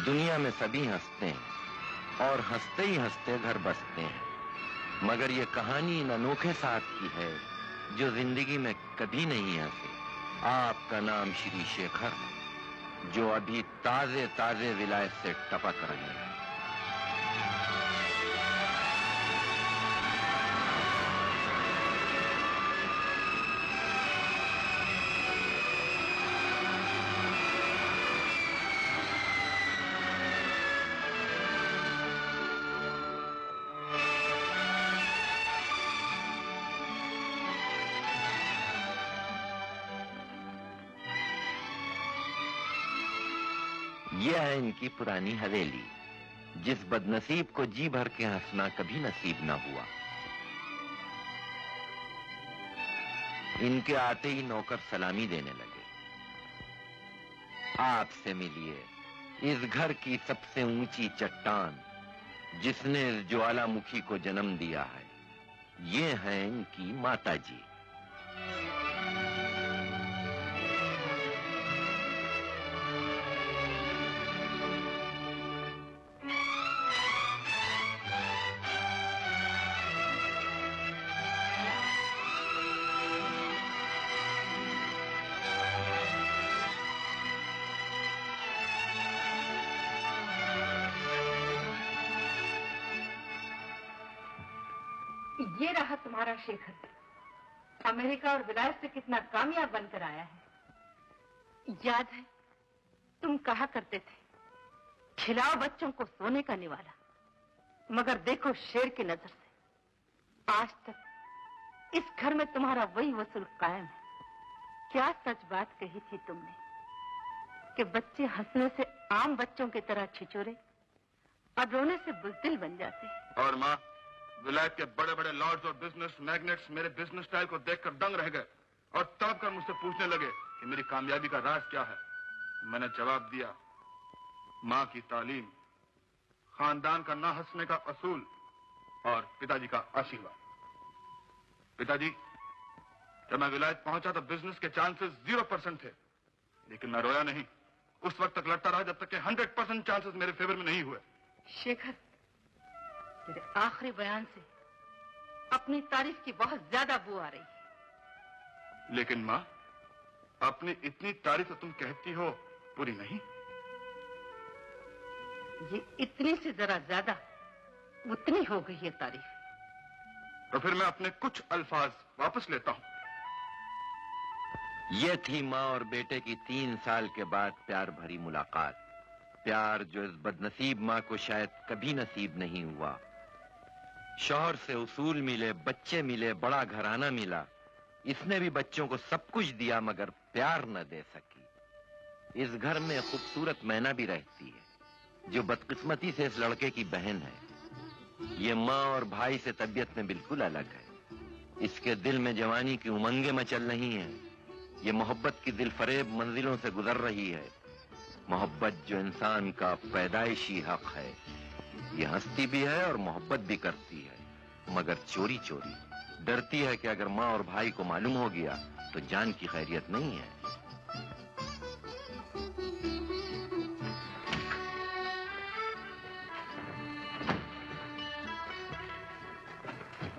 दुनिया में सभी हंसते हैं और हंसते ही हंसते घर बसते हैं, मगर ये कहानी इन अनोखे साथ की है जो जिंदगी में कभी नहीं हंसे। आपका नाम श्री शेखर, जो अभी ताजे ताजे विलायत से टपक रहे हैं। यह है इनकी पुरानी हवेली, जिस बदनसीब को जी भर के हंसना कभी नसीब न हुआ। इनके आते ही नौकर सलामी देने लगे। आपसे मिलिए इस घर की सबसे ऊंची चट्टान, जिसने इस ज्वालामुखी को जन्म दिया है। ये हैं इनकी माता जी। ये रहा तुम्हारा शेखर, अमेरिका और विलायत से कितना कामयाब बनकर आया है। याद है तुम कहा करते थे, खिलाओ बच्चों को सोने का निवाला, मगर देखो शेर की नजर से आज तक इस घर में तुम्हारा वही वसूल कायम है। क्या सच बात कही थी तुमने कि बच्चे हंसने से आम बच्चों की तरह छिचोरे और रोने से बुज़दिल बन जाते हैं। और माँ, विलायत के बड़े बड़े लॉर्ड्स और बिजनेस मैग्नेट्स मेरे बिजनेस स्टाइल को देखकर दंग रह गए और तड़प कर मुझसे पूछने लगे कि मेरी कामयाबी का राज क्या है। मैंने जवाब दिया, माँ की तालीम, खानदान का ना हंसने का असूल और पिताजी का आशीर्वाद। पिताजी, जब मैं विलायत पहुंचा तो बिजनेस के चांसेस 0% थे, लेकिन मैं रोया नहीं। उस वक्त तक लड़ता रहा जब तक कि 100% चांसेस मेरे फेवर में नहीं हुए। शेखर, तेरे आखिरी बयान से अपनी तारीफ की बहुत ज्यादा बू आ रही है। लेकिन माँ, अपनी इतनी तारीफ तो तुम कहती हो, पूरी नहीं। ये इतनी से जरा ज्यादा उतनी हो गई है तारीफ। तो फिर मैं अपने कुछ अल्फाज वापस लेता हूँ। यह थी माँ और बेटे की 3 साल के बाद प्यार भरी मुलाकात। प्यार जो इस बदनसीब माँ को शायद कभी नसीब नहीं हुआ। शौहर से उसूल मिले, बच्चे मिले, बड़ा घराना मिला। इसने भी बच्चों को सब कुछ दिया, मगर प्यार न दे सकी। इस घर में खूबसूरत मैना भी रहती है, जो बदकिस्मती से इस लड़के की बहन है। ये माँ और भाई से तबीयत में बिल्कुल अलग है। इसके दिल में जवानी की उमंगें मचल रही हैं। ये मोहब्बत की दिलफरेब मंजिलों से गुजर रही है। मोहब्बत जो इंसान का पैदाइशी हक है। ये हंसती भी है और मोहब्बत भी करती है, मगर चोरी चोरी। डरती है कि अगर माँ और भाई को मालूम हो गया तो जान की खैरियत नहीं है।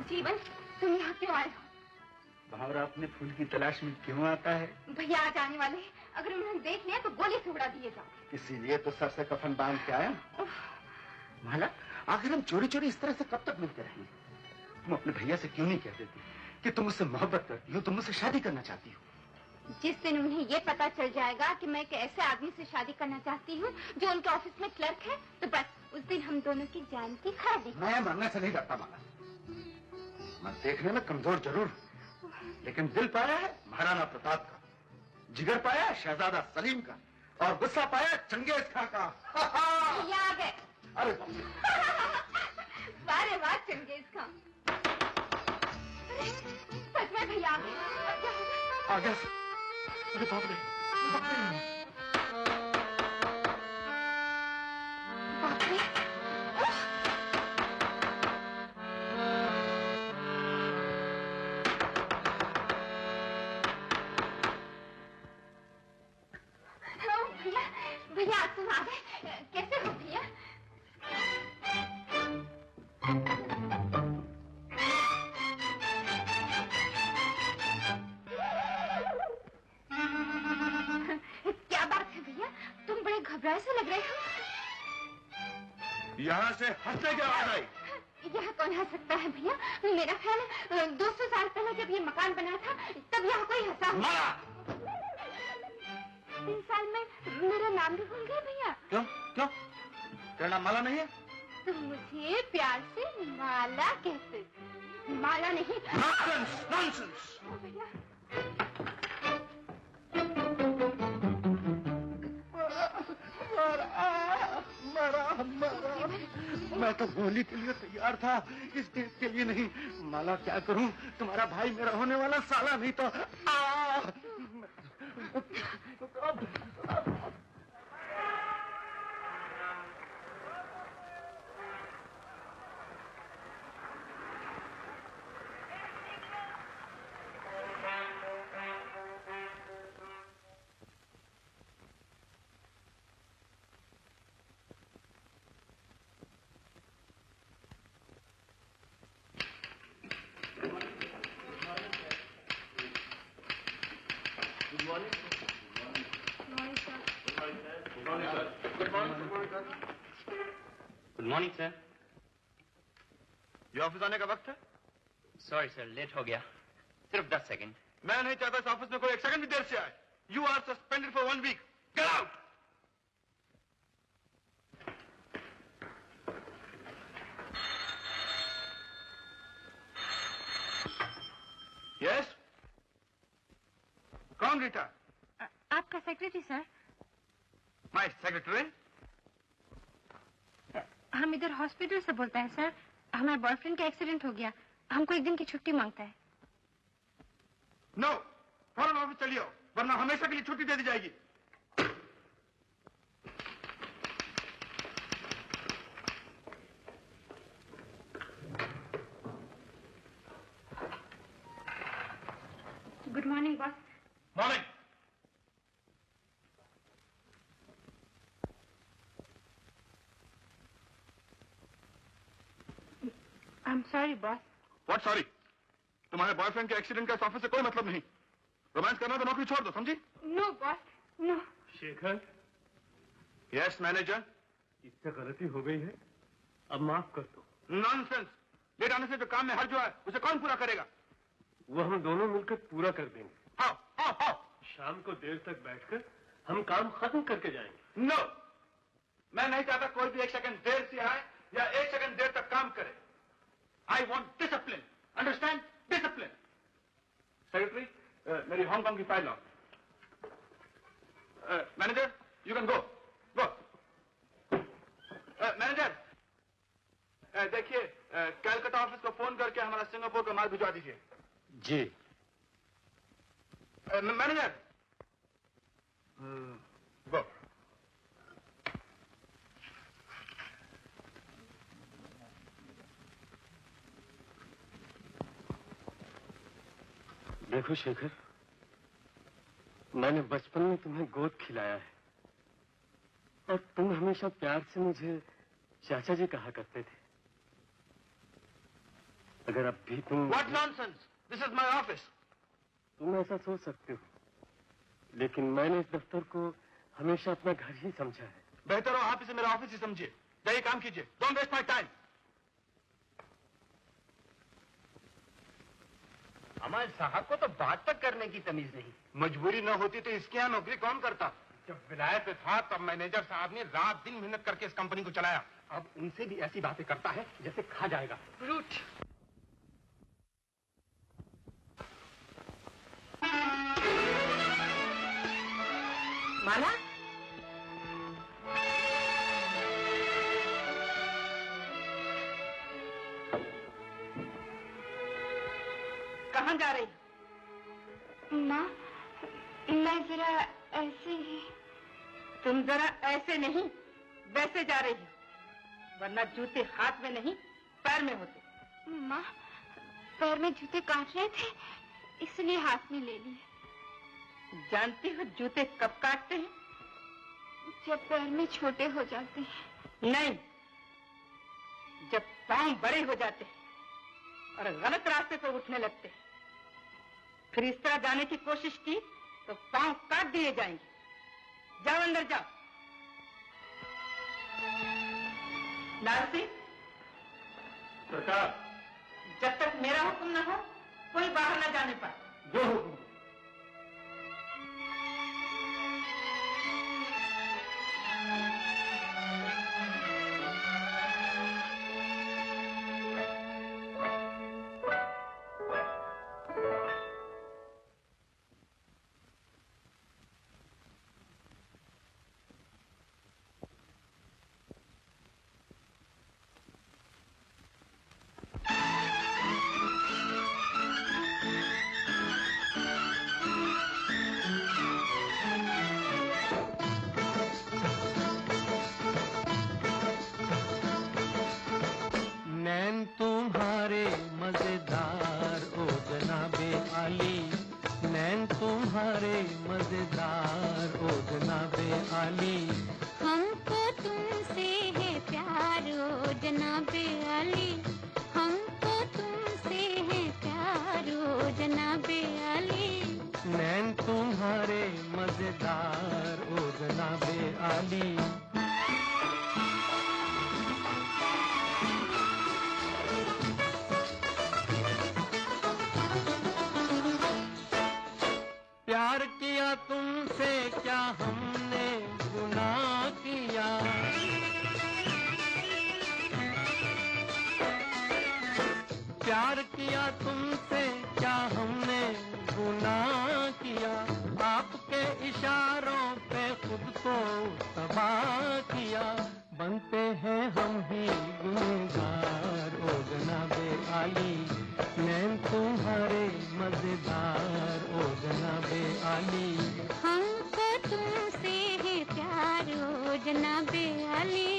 जीवन, तुम यहाँ क्यों आए हो? भावरा अपने फूल की तलाश में क्यों आता है? भैया आज आने वाले हैं, अगर उन्होंने देख लिया तो गोली से उड़ा दिए जाओ। इसीलिए तो सर से कफन बांध के आया। माला, आखिर हम चोरी चोरी इस तरह से कब तक मिलते रहेंगे? तुम अपने भैया से क्यों नहीं कह देती कि तुम मुझसे मोहब्बत करती हो, तुम मुझसे शादी करना चाहती हो? जिस दिन उन्हें ये पता चल जाएगा कि मैं एक ऐसे आदमी से शादी करना चाहती हूँ जो उनके ऑफिस में क्लर्क है, तो बस उस दिन हम दोनों की जान की खैर। मैं मरने से नहीं डरता माला। मैं देखने में कमजोर जरूर, लेकिन दिल पाया है महाराणा प्रताप का, जिगर पाया है शहजादा सलीम का, और गुस्सा पाया चंगेज खां का। भैया आ गए। अरे वाह रे वाह चंगेज खां। सच में भैया आ गए। आ गया। अरे बाप रे, बाप रे। भैया भैया तुम आ गए, कैसे कैसे लग रहे हो? यहाँ से हंसने की आवाज आई। यहाँ कौन हंस सकता है भैया? मेरा ख्याल है 200 साल पहले जब ये मकान बना था तब यहाँ कोई हंसा होगा। 3 साल में मेरा नाम भी भूल गए भैया? क्यों क्यों? तेरा नाम माला नहीं है? तुम मुझे प्यार से माला कहते, माला नहीं। Nonsense, nonsense. भैया मैं तो गोली के लिए तैयार था, इस देश के लिए नहीं। माला क्या करूं, तुम्हारा भाई मेरा होने वाला साला नहीं तो। Good morning sir. ये ऑफिस आने का वक्त है? सॉरी सर, लेट हो गया, सिर्फ 10 सेकंड। मैं नहीं चाहता इस ऑफिस में कोई 1 सेकंड भी देर से आए। You are suspended for 1 week. Get out. Yes, कौन रीटा? आपका सेक्रेटरी सर। My secretary? हम इधर हॉस्पिटल से बोलते हैं सर। हमारे बॉयफ्रेंड का एक्सीडेंट हो गया, हमको 1 दिन की छुट्टी मांगता है। नो, फौरन ऑफिस चलिए, वरना हमेशा के लिए छुट्टी दे दी जाएगी। Good morning boss. Morning. I am sorry boss. What sorry? तुम्हारे बॉयफ्रेंड के एक्सीडेंट का इस ऑफिस से कोई मतलब नहीं। रोमांस करना तो नौकरी छोड़ दो, समझी? No boss, no. Shekhar. Yes manager. इससे गलती हो गई है, अब माफ कर दो। नॉनसेंस। लेट आने से जो काम में हर्ज हुआ है उसे कौन पूरा करेगा? वो हम दोनों मिलकर पूरा कर देंगे। How how how? शाम को देर तक बैठकर हम काम खत्म करके जाएंगे। नो, मैं नहीं चाहता कोई भी 1 सेकंड देर से आए या 1 सेकंड देर तक काम करे। I want discipline, understand? Discipline. Secretary, मेरी हांगकांग की फाइल लाओ। Manager, you can go go. Manager, देखिए, कैलकाटा ऑफिस को फोन करके हमारा सिंगापुर का माल भिजवा दीजिए। जी। मैनेजर, गो। देखो शेखर, मैंने बचपन में तुम्हें गोद खिलाया है और तुम हमेशा प्यार से मुझे चाचा जी कहा करते थे। अगर अब भी तुम... what nonsense? This is my office. तुम ऐसा सोच सकते हो, लेकिन मैंने इस दफ्तर को हमेशा अपना घर ही समझा है। बेहतर हो आप इसे मेरा ऑफिस ही समझिए। जाइए काम कीजिए। Don't waste my time. हमारे साहब को तो बात तक करने की तमीज नहीं। मजबूरी न होती तो इसके यहाँ नौकरी कौन करता? जब विलायत में था तब मैनेजर साहब ने रात दिन मेहनत करके इस कंपनी को चलाया। अब उनसे भी ऐसी बातें करता है जैसे खा जाएगा। फ्रूट। माला, कहाँ जा रही? माँ, मैं जरा ऐसे ही। तुम जरा ऐसे नहीं वैसे जा रही हो, वरना जूते हाथ में नहीं पैर में होते। माँ, पैर में जूते काट रहे थे, इसलिए हाथ में ले लिए। जानती हो जूते कब काटते हैं? जब पैर में छोटे हो जाते हैं। नहीं, जब पांव बड़े हो जाते हैं और गलत रास्ते पर उठने लगते हैं। फिर इस तरह जाने की कोशिश की तो पांव काट दिए जाएंगे। जाओ अंदर जाओ। लाल सिंह, सरकार, जब तक मेरा हुक्म न हो कोई बाहर न जाने पाए। जो हुक्म। तुम्हारे मजेदार ओ जनाबे आली, नैन तुम्हारे मजेदार ओ जनाबे आली। हमको तुमसे है प्यार ओ जनाबे आली, हमको तुमसे है प्यार ओ जनाबे आली। नैन तुम्हारे मजेदार ओ जनाबे आली। प्यार किया तुमसे क्या हमने गुनाह किया, प्यार किया तुमसे क्या हमने गुनाह किया। आपके इशारों पे खुद को तबाह किया, बनते हैं हम ही गुनहगार ओ जनाबे आली। नैन तुम्हारे मजेदार ओ जनाबे आली। हमको तुमसे है प्यार ओ जनाबे आली।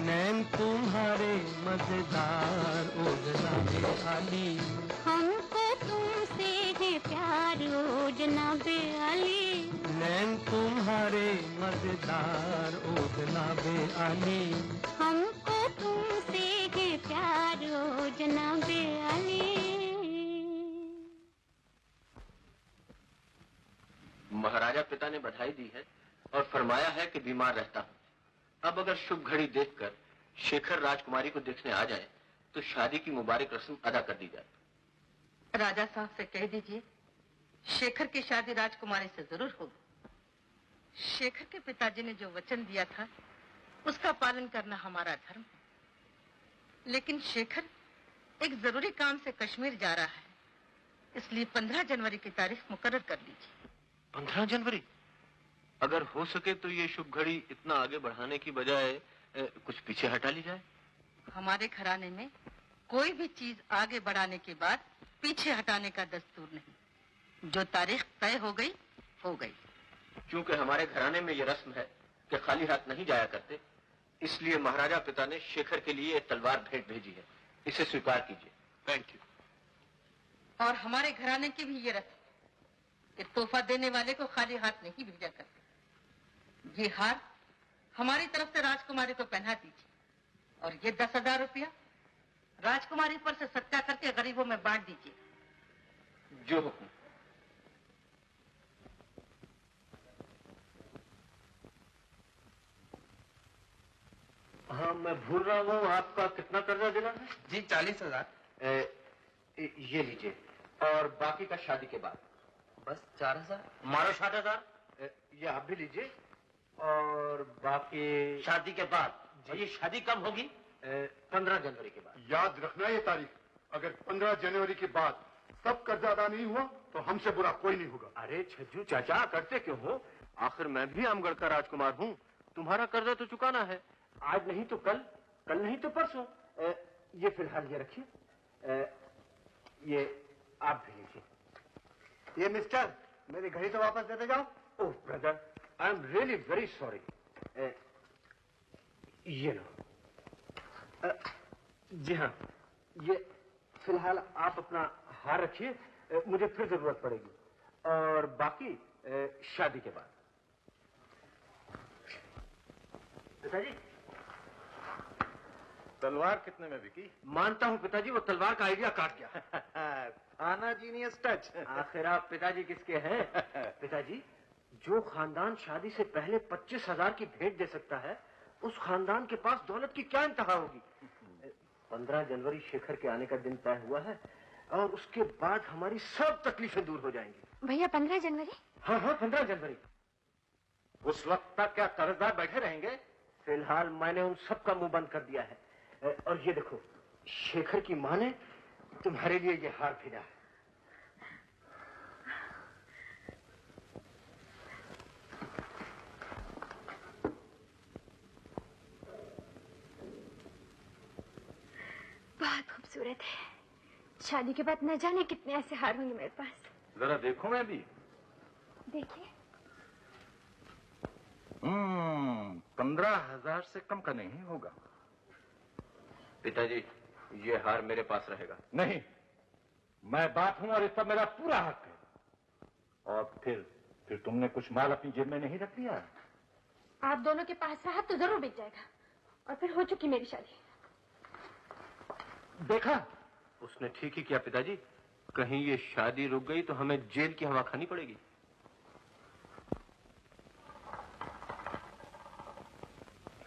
नैन तुम्हारे मजेदार ओ जनाबे आली। हमको तुमसे है प्यार ओ जनाबे आली। नैन तुम्हारे मजेदार ओ जनाबे आली। हमको तुमसे है प्यार ओ जनाबे आली। महाराजा पिता ने बधाई दी है और फरमाया है कि बीमार रहता हूँ। अब अगर शुभ घड़ी देखकर शेखर राजकुमारी को देखने आ जाए तो शादी की मुबारक रस्म अदा कर दी जाए। राजा साहब से कह दीजिए शेखर की शादी राजकुमारी से जरूर होगी। शेखर के पिताजी ने जो वचन दिया था उसका पालन करना हमारा धर्म है। लेकिन शेखर एक जरूरी काम से कश्मीर जा रहा है, इसलिए 15 जनवरी की तारीख मुकर्रर कर लीजिए। 15 जनवरी? अगर हो सके तो ये शुभ घड़ी इतना आगे बढ़ाने की बजाय कुछ पीछे हटा ली जाए। हमारे घराने में कोई भी चीज आगे बढ़ाने के बाद पीछे हटाने का दस्तूर नहीं। जो तारीख तय हो गई हो गई। क्योंकि हमारे घराने में ये रस्म है कि खाली हाथ नहीं जाया करते, इसलिए महाराजा पिता ने शेखर के लिए एक तलवार भेंट भेजी है। इसे स्वीकार कीजिए। Thank you. और हमारे घराने की भी ये रस्म कि तोहफा देने वाले को खाली हाथ नहीं भेजा करते। ये हार हमारी तरफ से राजकुमारी को पहना दीजिए और ये 10,000 रुपया राजकुमारी पर से सत्या करके गरीबों में बांट दीजिए। जो हुक्म। हाँ, मैं भूल रहा हूँ, आपका कितना कर्जा देना है? जी 40,000। ये लीजिए और बाकी का शादी के बाद। बस 4,000। मारो 60,000। ये आप भी लीजिए और बाकी शादी के बाद। ये शादी कब होगी? 15 जनवरी के बाद। याद रखना ये तारीख। अगर 15 जनवरी के बाद सब कर्जा अदा नहीं हुआ तो हमसे बुरा कोई नहीं होगा। अरे छज्जू चाचा, करते क्यों हो? आखिर मैं भी आमगढ़ का राजकुमार हूँ। तुम्हारा कर्जा तो चुकाना है, आज नहीं तो कल, कल नहीं तो परसों। ये फिलहाल ये रखिए, ये आप भी लीजिए। ये मिस्टर, मेरी घड़ी तो वापस देते जाओ। Oh brother, I am really very sorry. ये लो। जी हाँ, ये फिलहाल आप अपना हार रखिए, मुझे फिर जरूरत पड़ेगी, और बाकी शादी के बाद। पिताजी, तलवार कितने में बिकी? मानता हूँ पिताजी, वो तलवार का आइडिया काट गया। थाना जीनियस टच। आखिर आप पिताजी किसके हैं? पिताजी, जो खानदान शादी से पहले 25,000 की भेंट दे सकता है, उस खानदान के पास दौलत की क्या इंतहा होगी। 15 जनवरी शेखर के आने का दिन तय हुआ है, और उसके बाद हमारी सब तकलीफें दूर हो जाएंगी। भैया 15 जनवरी? हाँ हाँ, 15 जनवरी। उस वक्त तक क्या कर्जदार बैठे रहेंगे? फिलहाल मैंने उन सब का मुंह बंद कर दिया है। और ये देखो, शेखर की माँ ने तुम्हारे लिए ये हार भेजा है। बहुत खूबसूरत है। शादी के बाद न जाने कितने ऐसे हार होंगे मेरे पास। जरा देखो मैं भी। देखिए। 15,000 से कम का नहीं होगा। पिताजी, ये हार मेरे पास रहेगा। नहीं, मैं बाप हूं और इस पर मेरा पूरा हक है। और फिर तुमने कुछ माल अपनी जेब में नहीं रख लिया? आप दोनों के पास रहा तो जरूर बिक जाएगा, और फिर हो चुकी मेरी शादी। देखा, उसने ठीक ही किया पिताजी। कहीं ये शादी रुक गई तो हमें जेल की हवा खानी पड़ेगी।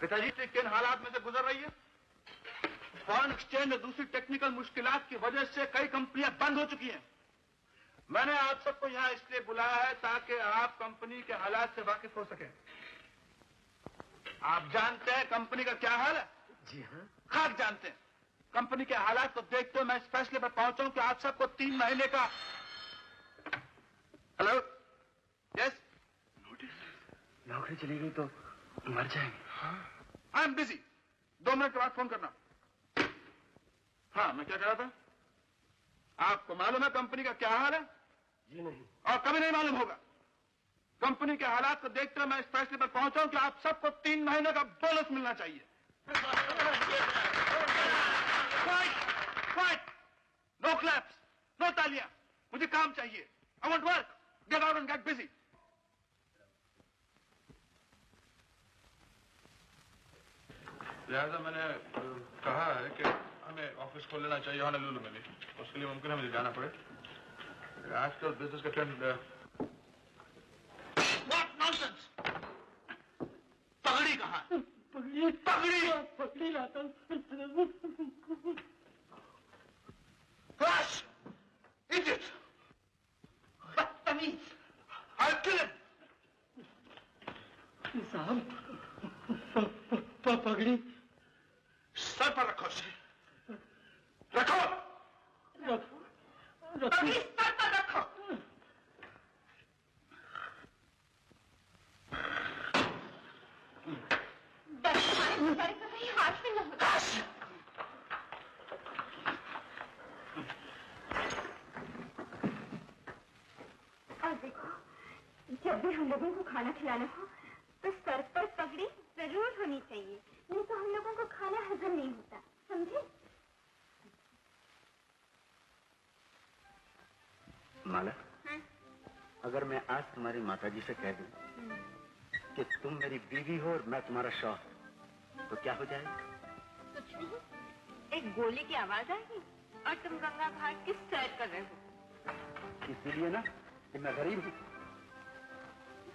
पिताजी, किन हालात में से गुजर रही है? फॉरेन एक्सचेंज और दूसरी टेक्निकल मुश्किलात की वजह से कई कंपनियां बंद हो चुकी हैं। मैंने आप सबको यहां इसलिए बुलाया है ताकि आप कंपनी के हालात से वाकिफ हो सकें। आप जानते हैं कंपनी का क्या हाल है? जी हाँ। खाक जानते हैं। कंपनी के हालात को देखते हुए मैं इस फैसले पर पहुंचा हूं कि आप सबको 3 महीने का। हेलो, यस, नौकरी चली गई तो मर जाएंगे। आई एम बिजी, 2 मिनट के बाद फोन करना। हाँ, मैं क्या कह रहा था? आपको मालूम है कंपनी का क्या हाल है? जी नहीं। और कभी नहीं मालूम होगा। कंपनी के हालात को देखते हुए मैं इस फैसले पर पहुंचा हूं कि आप सबको 3 महीने का बोनस मिलना चाहिए। फाइट, नो क्लैप्स, नो तालियां। मुझे काम चाहिए। I want work. Get out and get busy. लिहाजा मैंने कहा है कि हमें ऑफिस खोल लेना चाहिए होनोलुलु में भी। उसके लिए मुमकिन है मुझे जाना पड़े। आजकल बिजनेस का ट्रेंड। What nonsense! पगड़ी कहाँ है? पगड़ी लाता हूँ। क्रश! इडियट! बदतमीज! I'll kill him! साहब, पगड़ी सर पर रखो उसे। रखो! पगड़ी सर पर रखो। हाथ में न और देखो, जब भी हम लोगों को खाना खिलाना हो तो सर पर पगड़ी जरूर होनी चाहिए, नहीं तो हम लोगों को खाना हजम नहीं होता, समझे? माला, अगर मैं आज तुम्हारी माताजी से कह दूं कि तुम मेरी बीवी हो और मैं तुम्हारा शौहर, तो क्या हो जाएगा? कुछ नहीं, एक गोली की आवाज आएगी और तुम गंगा घाट की सैर कर रहे हो। इसीलिए ना कि मैं गरीब हूँ।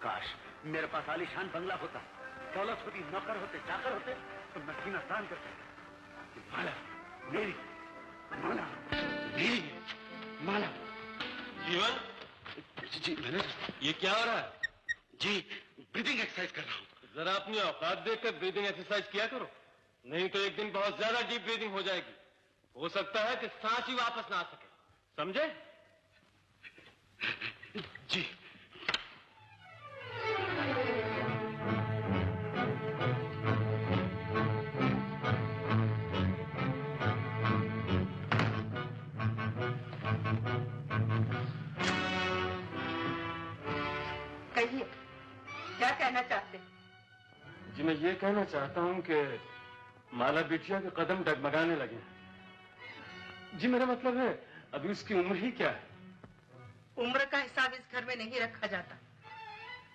काश मेरे पास आलीशान बंगला होता, दौलत होती, नौकर होते, चाकर होते, तो मैं सीना तान कर सकता। माला मेरी, माला मेरी, माला। जीवन, जी मैंने, ये क्या हो रहा है? जी ब्रीदिंग एक्सरसाइज कर रहा हूँ। जरा अपनी औकात देखकर ब्रीदिंग एक्सरसाइज किया करो, नहीं तो एक दिन बहुत ज्यादा डीप ब्रीदिंग हो जाएगी। हो सकता है कि सांस ही वापस ना आ सके, समझे? जी। कहिए, क्या कहना चाहते हैं? जी मैं ये कहना चाहता हूँ कि माला बिटिया के कदम डगमगाने लगे हैं। जी मेरा मतलब है अभी उसकी उम्र ही क्या है? उम्र का हिसाब इस घर में नहीं रखा जाता।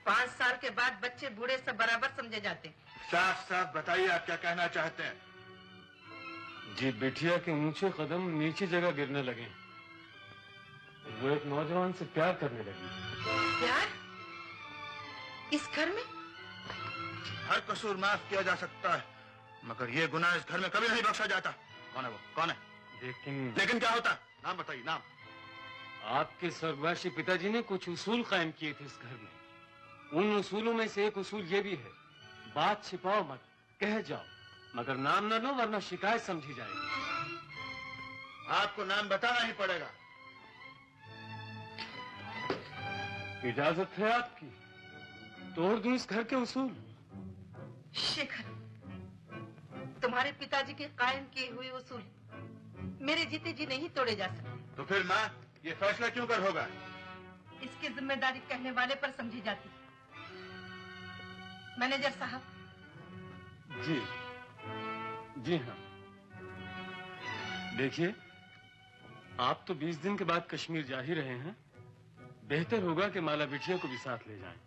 5 साल के बाद बच्चे बूढ़े से बराबर समझे जाते हैं। साफ साफ बताइए आप क्या कहना चाहते हैं। जी बिटिया के ऊंचे कदम नीचे जगह गिरने लगे। वो एक नौजवान से प्यार करने लगी। प्यार? इस घर में? हर कसूर माफ किया जा सकता है, मगर ये गुनाह इस घर में कभी नहीं बख्शा जाता। कौन है वो? कौन है? लेकिन क्या होता? नाम बताइए, नाम। आपके स्वर्गवासी पिताजी ने कुछ उसूल कायम किए थे इस घर में। उन उसूलों में से एक उसूल ये भी है, बात छिपाओ मत, कह जाओ, मगर नाम न लो वरना शिकायत समझी जाएगी। आपको नाम बताना ही पड़ेगा। इजाजत है आपकी, तोड़ दूं इस घर के उसूल। शेखर, तुम्हारे पिताजी के कायम किए हुए उसूल मेरे जीते जी नहीं तोड़े जा सकते। तो फिर माँ ये फैसला क्यों कर होगा? इसकी जिम्मेदारी कहने वाले पर समझी जाती है। मैनेजर साहब। जी जी हाँ, देखिए आप तो 20 दिन के बाद कश्मीर जा ही रहे हैं। बेहतर होगा कि माला बिटिया को भी साथ ले जाएं।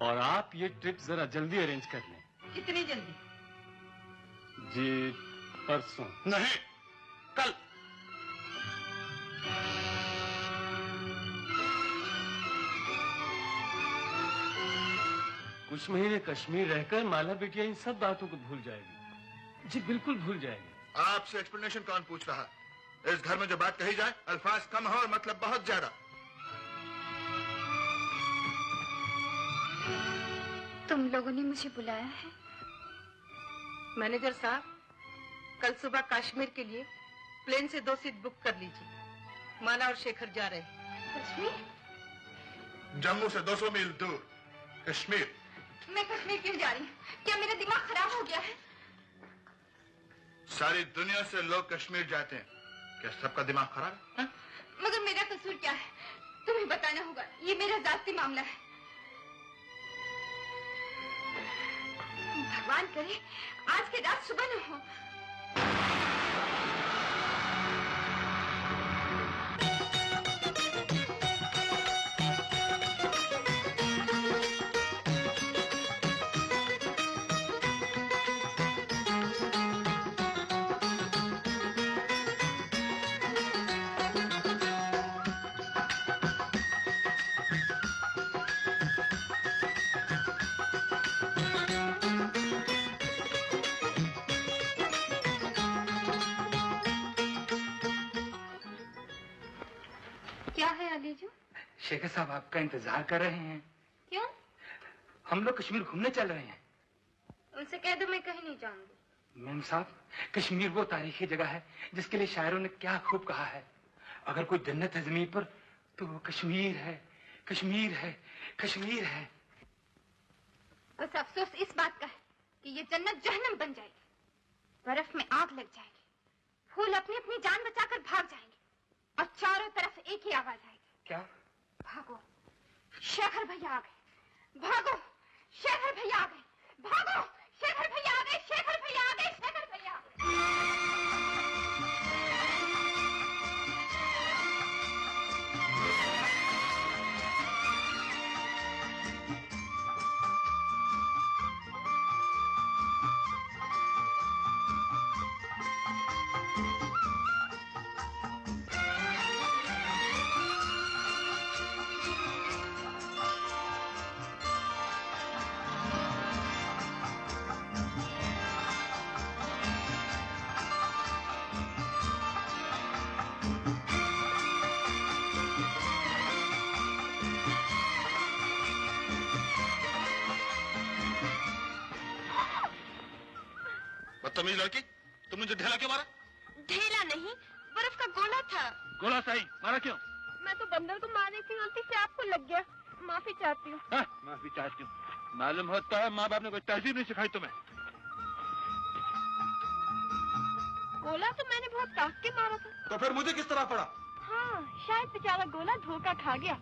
और आप ये ट्रिप जरा जल्दी अरेंज कर लें। कितनी जल्दी? जी परसों। नहीं, कल। कुछ महीने कश्मीर रहकर माला बिटिया इन सब बातों को भूल जाएगी। जी बिल्कुल भूल जाएगी। आपसे एक्सप्लेनेशन कौन पूछ रहा? इस घर में जो बात कही जाए अल्फाज कम हो और मतलब बहुत ज्यादा। तुम लोगों ने मुझे बुलाया है? मैनेजर साहब, कल सुबह कश्मीर के लिए प्लेन से 2 सीट बुक कर लीजिए। माला और शेखर जा रहे हैं। कश्मीर? जम्मू से 200 मील दूर कश्मीर। मैं कश्मीर क्यों जा रही हूँ? क्या मेरा दिमाग खराब हो गया है? सारी दुनिया से लोग कश्मीर जाते हैं, क्या सबका दिमाग खराब है? मगर मेरा कसूर क्या है? तुम्हें बताना होगा, ये मेरा जाती मामला है। भगवान करे आज के रात सुबह न हो। शेखर साहब आपका इंतजार कर रहे हैं। क्यों? हम लोग कश्मीर घूमने चल रहे हैं। उनसे कह दो मैं कहीं नहीं जाऊंगी। मैम साहब, कश्मीर वो तारीखी जगह है जिसके लिए शायरों ने क्या खूब कहा है। अगर कोई जन्नत है जमीन पर तो वो कश्मीर है, कश्मीर है, कश्मीर है। बस अफसोस इस बात का है कि ये जन्नत जहन्नम बन जाएगी। बर्फ में आग लग जाएगी, फूल अपनी अपनी जान बचाकर भाग जाएंगे और चारों तरफ एक ही आवाज आएगी। क्या? भागो, शेखर भैया आ गए। भागो, शेखर भैया आ गए। भागो, शेखर भैया आ गए। शेखर भैया आ गए। शेखर भैया। बदतमीज लड़की, तुमने जो ढेला क्यों मारा? ढेला नहीं, बर्फ का गोला था। गोला सही, मारा क्यों? मैं तो बंदर को मारने की गलती से आपको लग गया। माफी चाहती हूँ। माफी चाहती हूँ। मालूम होता है माँ बाप ने कोई तहजीब नहीं सिखाई तुम्हें। गोला तो मैंने बहुत ताक के मारा था। तो फिर मुझे किस तरह पड़ा? हाँ, शायद बेचारा गोला धोखा खा गया।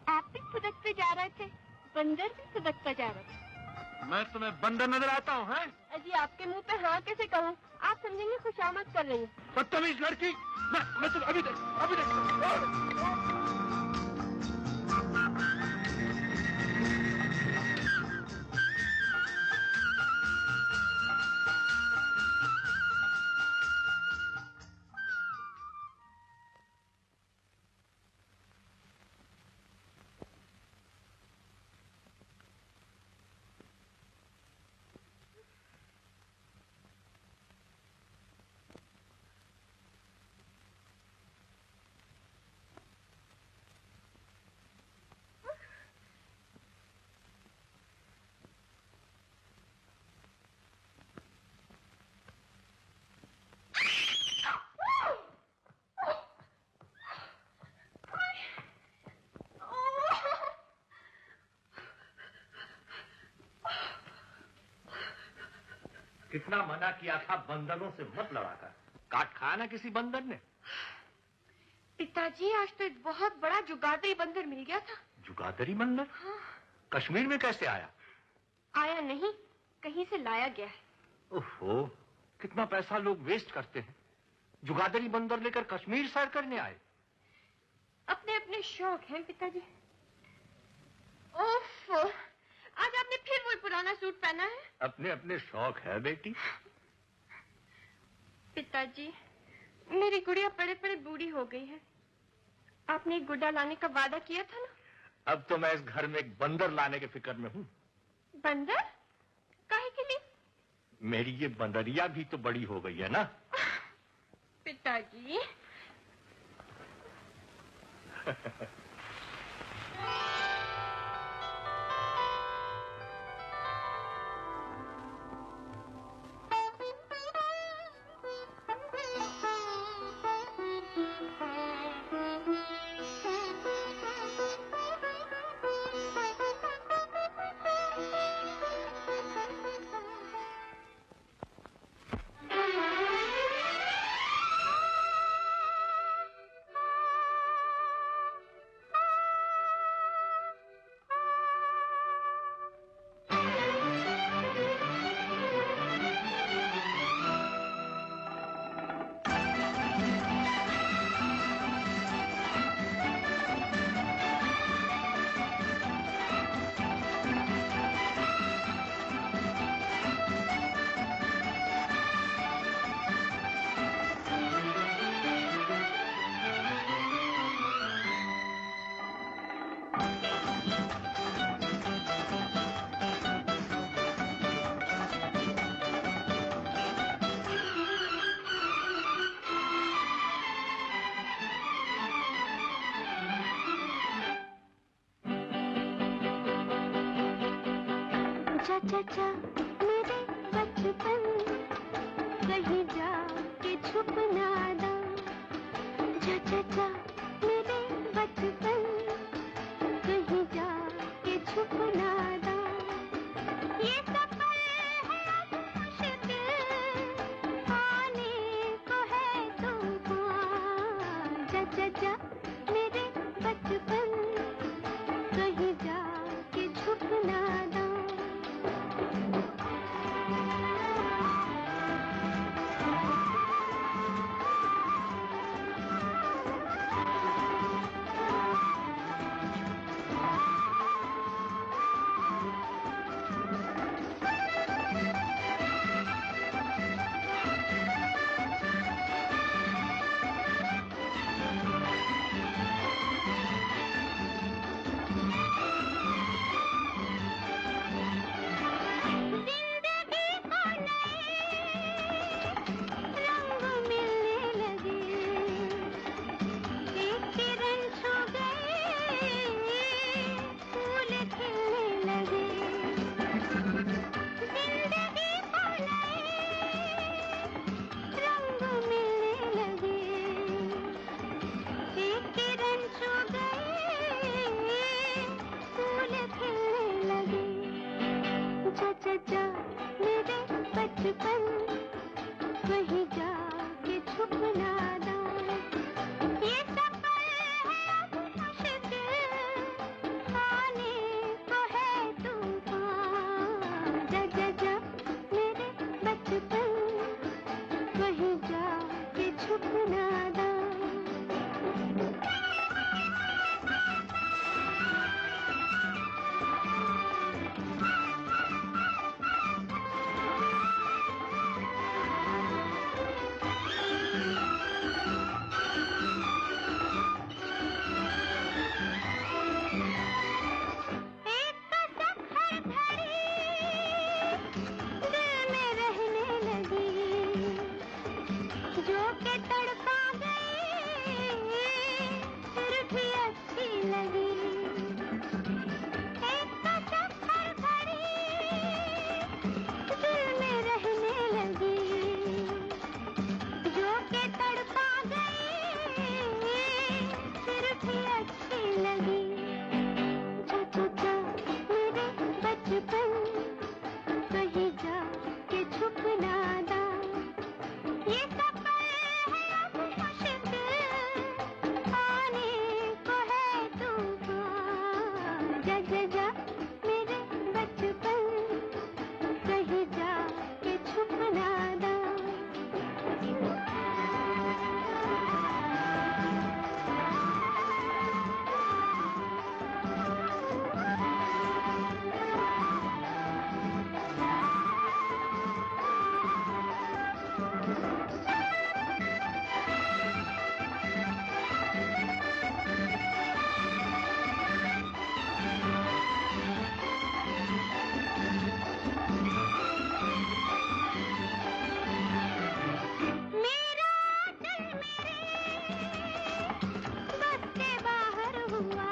आप भी फुदकते जा रहे थे, बंदर भी फुदकता जा रहा था। मैं तुम्हें बंदर नजर आता हूँ, हैं? अजी आपके मुंह पे हाँ कैसे कहूँ? आप समझेंगे खुशामद कर रही हैं। बदतमीज लड़की। मैं तुम अभी देख। कितना मना किया था बंदरों से मत लड़ा कर। काट खाया ना किसी बंदर ने। पिताजी आज तो एक बहुत बड़ा जुगादरी बंदर मिल गया था। जुगादरी बंदर? हाँ। कश्मीर में कैसे आया? आया नहीं, कहीं से लाया गया है। ओहो, कितना पैसा लोग वेस्ट करते हैं। जुगादरी बंदर लेकर कश्मीर सैर करने आए। अपने अपने शौक हैं पिताजी। ओफ, आज आपने फिर वही पुराना सूट पहना है। अपने अपने शौक है बेटी। पिताजी, मेरी गुड़िया पड़े पड़े बूढ़ी हो गई है। आपने एक गुड्डा लाने का वादा किया था ना। अब तो मैं इस घर में एक बंदर लाने के फिक्र में हूँ। बंदर? काहे के लिए? मेरी ये बंदरिया भी तो बड़ी हो गई है ना। पिताजी। चाचा मेरे बचपन कहीं जा के छुप ना दा। चाचा मेरे बचपन कहीं जा के छुप ना दा। ये सफर है मुश्किल आने को है तूफान। चाचा मेरे बचपन कहीं जा के छुप ना दा। ये सफर है अब मुश्किल, आने को है तूफान। जा जा जा मेरे बचपन, कहीं जा के छुप ना दा। मेरा दिल मेरे बस के बाहर हुआ,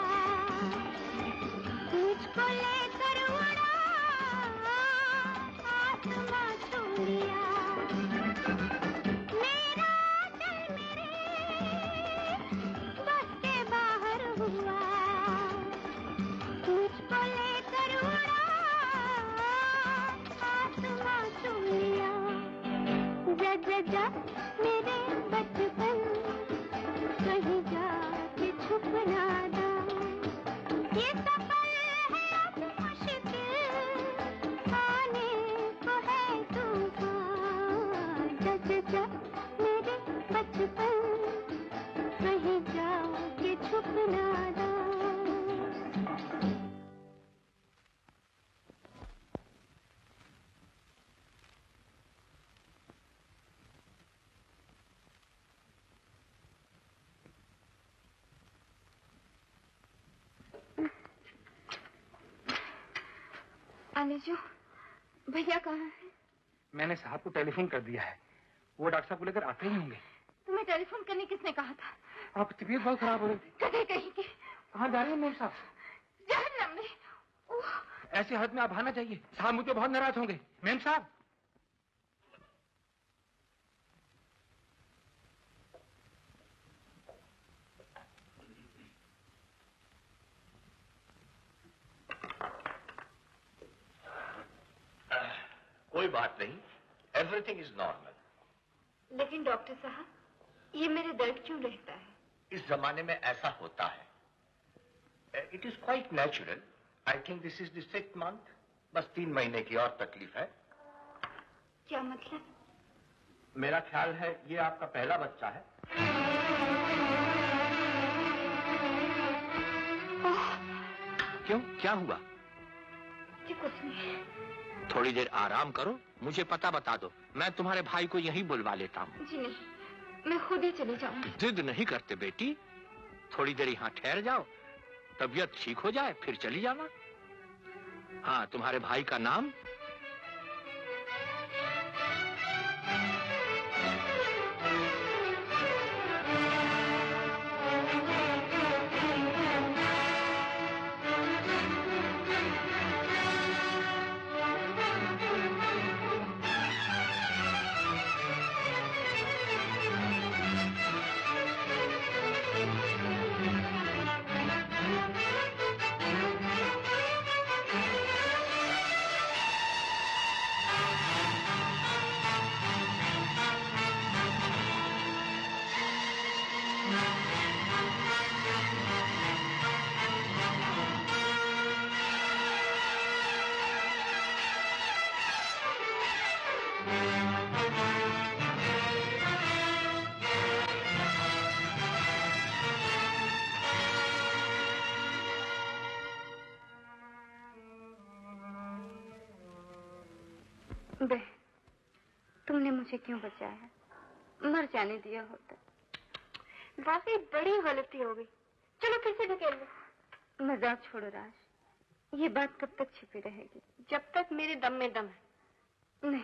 मुझको लेकर उड़ा, आसमां छू लिया। मेरा दिल मेरे बस के बाहर हुआ, मुझको लेकर उड़ा, आसमां छू लिया। जा जा जा मेरे बचपन, कहीं जा के छुप ना दा। ये सफर है अब मुश्किल, आने को है तूफान। जा जा जा मेरे बचपन, कहीं जा के छुप ना दा। आनेजो, भैया कहाँ है? मैंने साहब को टेलीफोन कर दिया है, वो डॉक्टर साहब को लेकर आते ही होंगे। तुम्हें टेलीफोन करने किसने कहा था? आपकी तबीयत बहुत खराब हो रही थी। कहीं कहीं की कहाँ जा रही है मेम साहब? जहन्नम में। ओह, ऐसी हालत में आप आना चाहिए, साहब मुझे बहुत नाराज होंगे। मेम साहब, कोई बात नहीं, एवरीथिंग इज नॉर्मल। लेकिन डॉक्टर साहब, ये मेरे दर्द क्यों रहता है? इस जमाने में ऐसा होता है। It is quite natural. I think this is the 6th month. बस 3 महीने की और तकलीफ है। क्या मतलब? मेरा ख्याल है ये आपका पहला बच्चा है। क्यों, क्या हुआ? जी कुछ नहीं। थोड़ी देर आराम करो, मुझे पता बता दो, मैं तुम्हारे भाई को यहीं बुलवा लेता हूँ। जी नहीं, मैं खुद ही चली जाऊंगी। जिद नहीं करते बेटी, थोड़ी देर यहाँ ठहर जाओ, तबीयत ठीक हो जाए फिर चली जाना। हाँ, तुम्हारे भाई का नाम? बे, तुमने मुझे क्यों बचाया? मर जाने दिया होता। वाकई बड़ी गलती हो गई। चलो फिर से ढकेल लो। मजाक छोड़ो राज, ये बात कब तक छिपी रहेगी? जब तक मेरे दम में दम है। नहीं,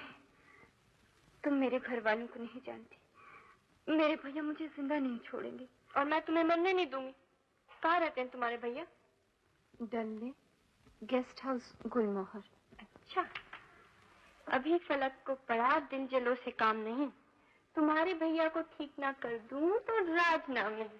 तुम मेरे घर वालों को नहीं जानती। मेरे भैया मुझे जिंदा नहीं छोड़ेंगे। और मैं तुम्हें मरने नहीं दूंगी। कहाँ रहते हैं तुम्हारे भैया? डल्ले गेस्ट हाउस गुलमोहर। अच्छा, अभी फलक को पड़ा दिल जलो से काम नहीं। तुम्हारे भैया को ठीक ना कर दूं तो राज ना मिले।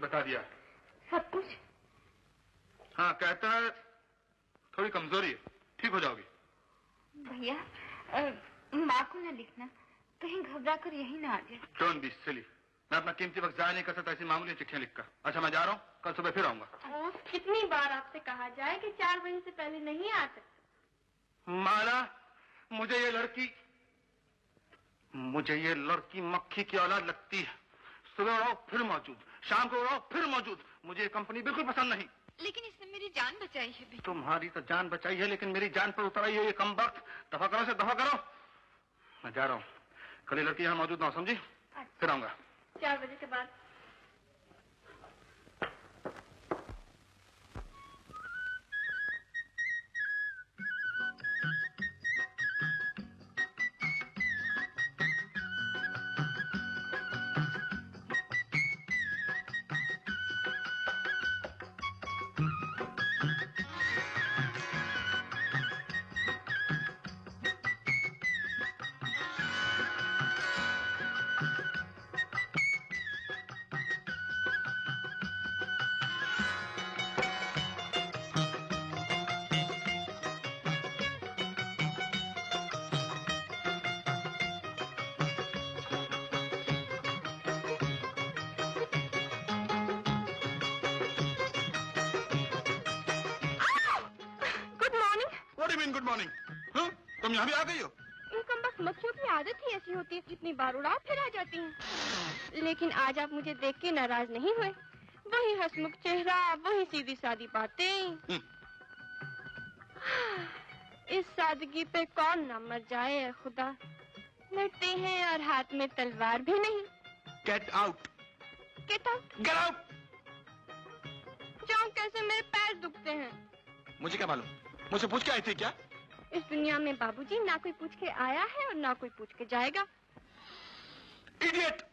कुछ बता दिया। सब कुछ? हाँ, कहता है थोड़ी कमजोरी है, ठीक हो जाओगी। भैया, माँ को न लिखना, कहीं घबरा कर यही ना आ जाए। Don't be silly. मैं अपना कीमती वक्त जाया नहीं कर सकता ऐसी मामूली चिट्ठियां लिखकर। अच्छा, मैं जा रहा हूँ, कल सुबह फिर आऊंगा। कितनी बार आपसे कहा जाए कि 4 बजे से पहले नहीं आ सकते। माला, मुझे ये लड़की मक्खी की औलाद लगती है। सुबह उड़ाओ फिर मौजूद, शाम को उड़ाओ फिर मौजूद। मुझे ये कंपनी बिल्कुल पसंद नहीं। लेकिन इसने मेरी जान बचाई है। तुम्हारी तो जान बचाई है, लेकिन मेरी जान पर उतर आई है ये कम वक्त। दफा करो से दफा करो। मैं जा रहा हूँ, कल ये लड़की यहाँ मौजूद ना हो, समझी? फिर आऊंगा 4 बजे के बाद। Good morning. तुम यहाँ भी आ गई हो? इनकम बस मक्खियों की आदत ही ऐसी होती है, जितनी बार उड़ा फिर आ जाती हैं। लेकिन आज आप मुझे देख के नाराज नहीं हुए। वही हंसमुख चेहरा, वही सीधी सादी बातें। इस सादगी पे कौन ना मर जाए है खुदा। लड़ते हैं और हाथ में तलवार भी नहीं। Get out. Get out? Get out. जाऊं कैसे, मेरे पैर दुखते हैं। मुझे क्या मालूम, मुझसे पूछ के आई थी क्या? इस दुनिया में बाबूजी ना कोई पूछ के आया है और ना कोई पूछ के जाएगा। इडियट।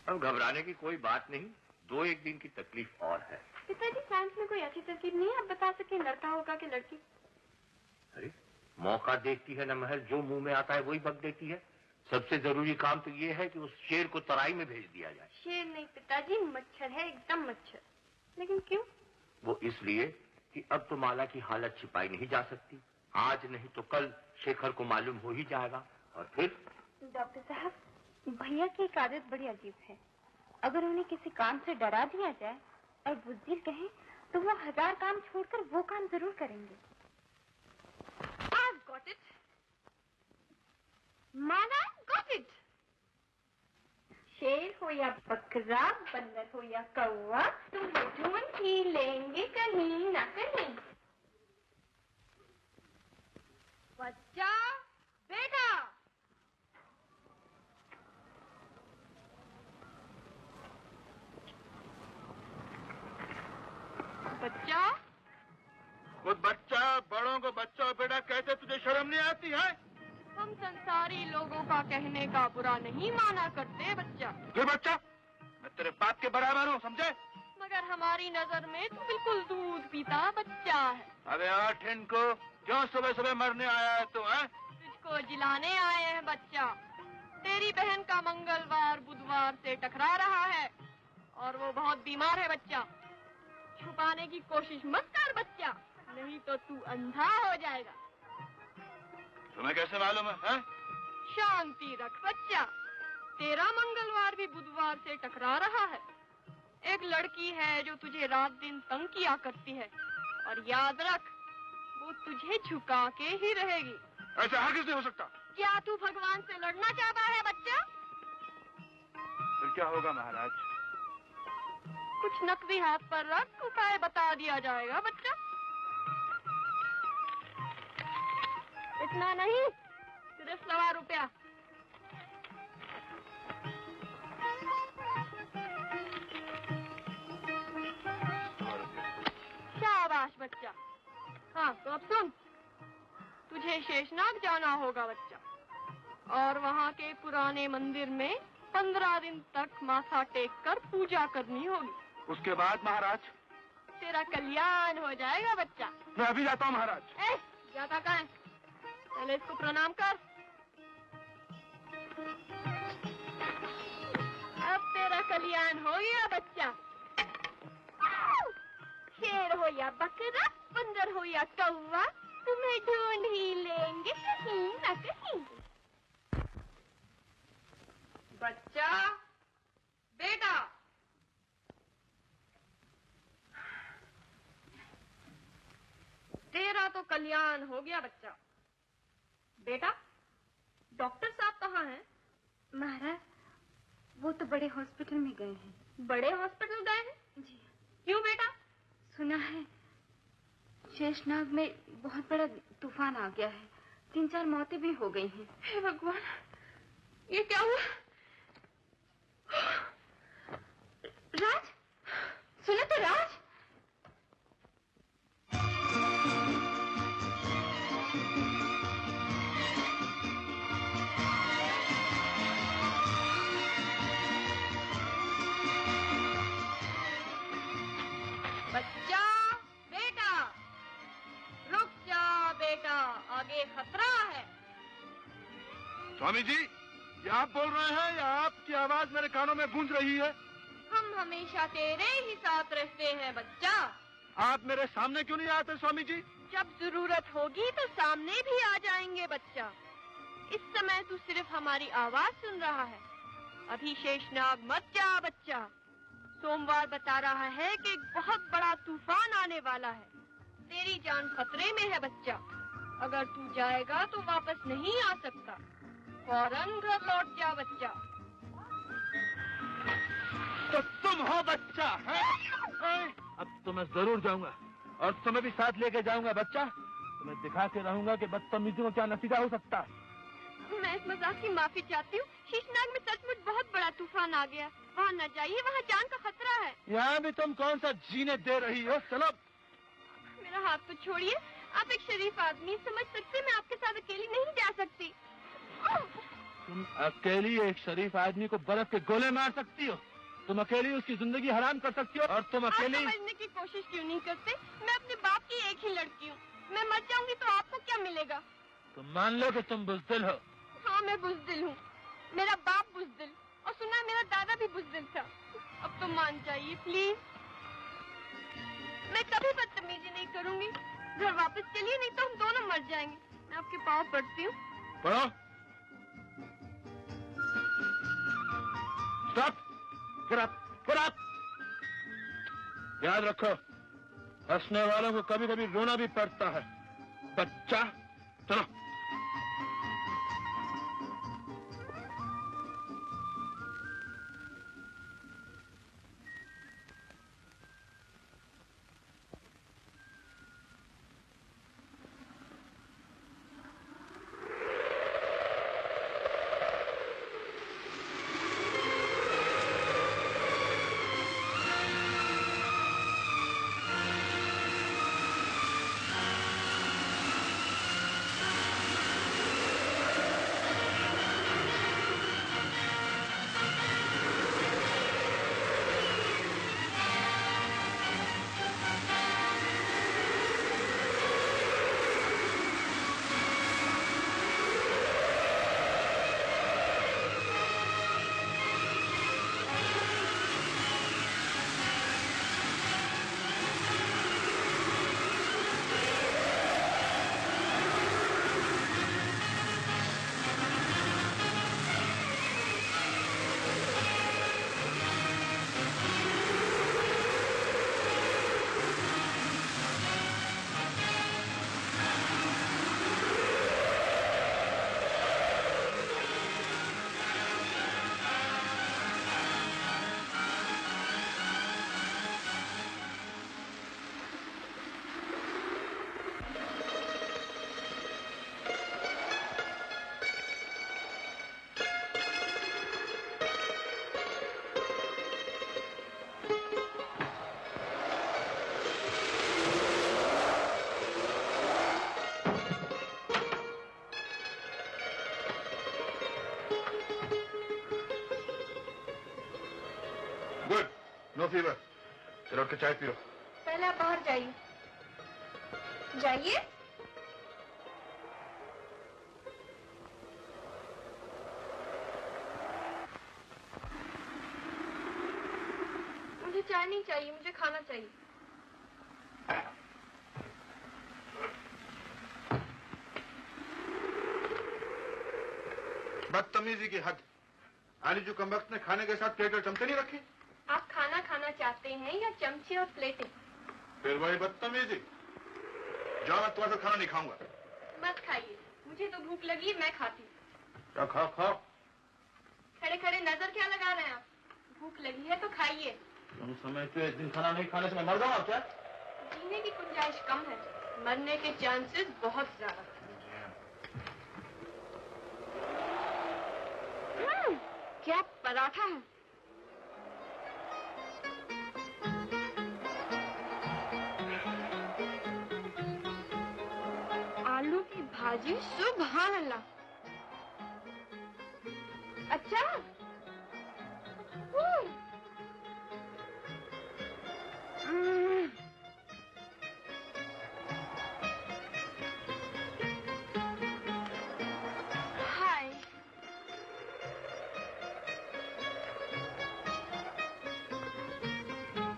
अब घबराने की कोई बात नहीं, 2-1 दिन की तकलीफ और है। पिताजी फ्रांस में कोई ऐसी तरकीब नहीं है आप बता सके, लड़का होगा कि लड़की? अरे मौका देखती है ना महल, जो मुंह में आता है वही बक देती है। सबसे जरूरी काम तो ये है कि उस शेर को तराई में भेज दिया जाए। शेर नहीं पिताजी, मच्छर है, एकदम मच्छर। लेकिन क्यों? वो इसलिए कि अब तो माला की हालत छिपाई नहीं जा सकती। आज नहीं तो कल शेखर को मालूम हो ही जाएगा और फिर। डॉक्टर साहब, भैया की एक आदत बड़ी अजीब है। अगर उन्हें किसी काम से डरा दिया जाए और बुज़दिल कहें तो वो 1000 काम छोड़कर वो काम जरूर करेंगे। I've got it. माना got it. शेर हो या बकरा, बंदर हो या कौवा, तुम्हें ढूंढ ही लेंगे कहीं ना कहीं। बच्चा, बेटा। बच्चा। खुद बच्चा, बड़ों को बच्चा और बेटा कहते तुझे शर्म नहीं आती है? हम संसारी लोगों का कहने का बुरा नहीं माना करते बच्चा। क्यों बच्चा? मैं तेरे बाप के बराबर हूँ, समझे? मगर हमारी नजर में तो बिल्कुल दूध पीता बच्चा है। अबे आठ इनको, क्यों सुबह सुबह मरने आया है तू? तुझको जिलाने आए हैं बच्चा। तेरी बहन का मंगलवार बुधवार से टकरा रहा है और वो बहुत बीमार है बच्चा। छुपाने की कोशिश मत कर बच्चा, नहीं तो तू अंधा हो जाएगा। तुम्हें कैसे मालूम है? शांति रख बच्चा, तेरा मंगलवार भी बुधवार से टकरा रहा है। एक लड़की है जो तुझे रात दिन तंग किया करती है और याद रख, वो तुझे झुका के ही रहेगी। ऐसा हरगिज़ नहीं हो सकता। क्या तू भगवान से लड़ना चाहता है बच्चा? फिर क्या होगा महाराज? कुछ नकदी हाथ पर रख, उपाय बता दिया जाएगा बच्चा। इतना नहीं, सिर्फ 1.25 रुपया। शाबाश बच्चा। हाँ तो अब सुन, तुझे शेषनाग जाना होगा बच्चा, और वहाँ के पुराने मंदिर में 15 दिन तक माथा टेक कर पूजा करनी होगी। उसके बाद महाराज? तेरा कल्याण हो जाएगा बच्चा। मैं अभी जाता हूँ महाराज। जाता कहाँ है? पहले इसको प्रणाम कर। अब तेरा कल्याण हो गया बच्चा। शेर हो या बकरा, बंदर हो या कौवा, तुम्हें ढूंढ ही लेंगे कहीं न कहीं। बच्चा, बेटा। तेरा तो कल्याण हो गया बच्चा। बेटा, डॉक्टर साहब कहाँ हैं? महाराज, वो तो बड़े हॉस्पिटल में गए हैं। बड़े हॉस्पिटल गए हैं? जी। क्यों बेटा? सुना है शेषनाग में बहुत बड़ा तूफान आ गया है, 3-4 मौतें भी हो गई हैं। हे भगवान, ये क्या हुआ? राज, सुनो तो राज। बच्चा, बेटा, रुक जा बेटा, आगे खतरा है। स्वामी जी, ये आप बोल रहे हैं या आपकी आवाज मेरे कानों में गूंज रही है? हम हमेशा तेरे ही साथ रहते हैं बच्चा। आप मेरे सामने क्यों नहीं आते स्वामी जी? जब जरूरत होगी तो सामने भी आ जाएंगे बच्चा। इस समय तू सिर्फ हमारी आवाज सुन रहा है। अभी शेषनाग मत जा बच्चा। सोमवार बता रहा है कि एक बहुत बड़ा तूफान आने वाला है। तेरी जान खतरे में है बच्चा। अगर तू जाएगा तो वापस नहीं आ सकता। फौरन घर लौट जा बच्चा। तो तुम हो बच्चा है? अब तो मैं जरूर जाऊंगा और तुम्हें भी साथ लेके जाऊंगा बच्चा। तुम्हें दिखा के रहूंगा कि बदतमीजी को क्या नतीजा हो सकता है। मैं इस मजाक की माफी चाहती हूँ। शेषनाग में सचमुच बहुत बड़ा तूफान आ गया। वहाँ न जाइए, वहाँ जान का खतरा है। यहाँ भी तुम कौन सा जीने दे रही हो? चलो। मेरा हाथ तो छोड़िए। आप एक शरीफ आदमी, समझ सकते मैं आपके साथ अकेली नहीं जा सकती। तुम अकेली एक शरीफ आदमी को बर्फ के गोले मार सकती हो? तुम अकेली उसकी जिंदगी हराम कर सकती हो? और तुम अकेली समझने की कोशिश क्यों नहीं करते? मैं अपने बाप की एक ही लड़की हूँ। मैं मर जाऊंगी तो आपको क्या मिलेगा? तुम मान लो कि तुम बुज़दिल हो। हाँ, मैं बुज़दिल हूँ। मेरा बाप बुज़दिल, और सुना मेरा दादा भी बुज़दिल था। अब तो मान जाइए प्लीज। मैं कभी बदतमीजी नहीं करूंगी। घर वापस चलिए, नहीं तो हम दोनों मर जाएंगे। मैं आपके पाँव पड़ती हूँ। पढ़ो। Stop. Get up! Get up! याद रखो, हंसने वालों को कभी कभी रोना भी पड़ता है। बच्चा, चलो। No fever. चलो उठ के चाय पियो। पहले आप बाहर जाइए। जाइए। मुझे चाय नहीं चाहिए, मुझे खाना चाहिए। बदतमीजी की हद। आली जो कमबख्त ने खाने के साथ प्लेट और चमचे नहीं रखे? आप खाना खाना चाहते हैं या चमचे और प्लेटें? फिर वही बदतमीजी। जाओ, मैं तुम्हारे साथ खाना नहीं खाऊंगा। मत खाइए, मुझे तो भूख लगी है, मैं खाती हूँ। क्या खाओ खाओ। खड़े खड़े नजर क्या लगा रहे हैं आप? भूख लगी है तो खाइए। तुम समझते हो एक दिन खाना नहीं खाने से मैं मर जाऊंगा क्या? जीने की गुंजाइश कम है, मरने के चांसेस बहुत ज्यादा। क्या पराठा है। आलू की भाजी, सुभान अल्लाह। अच्छा। हाय।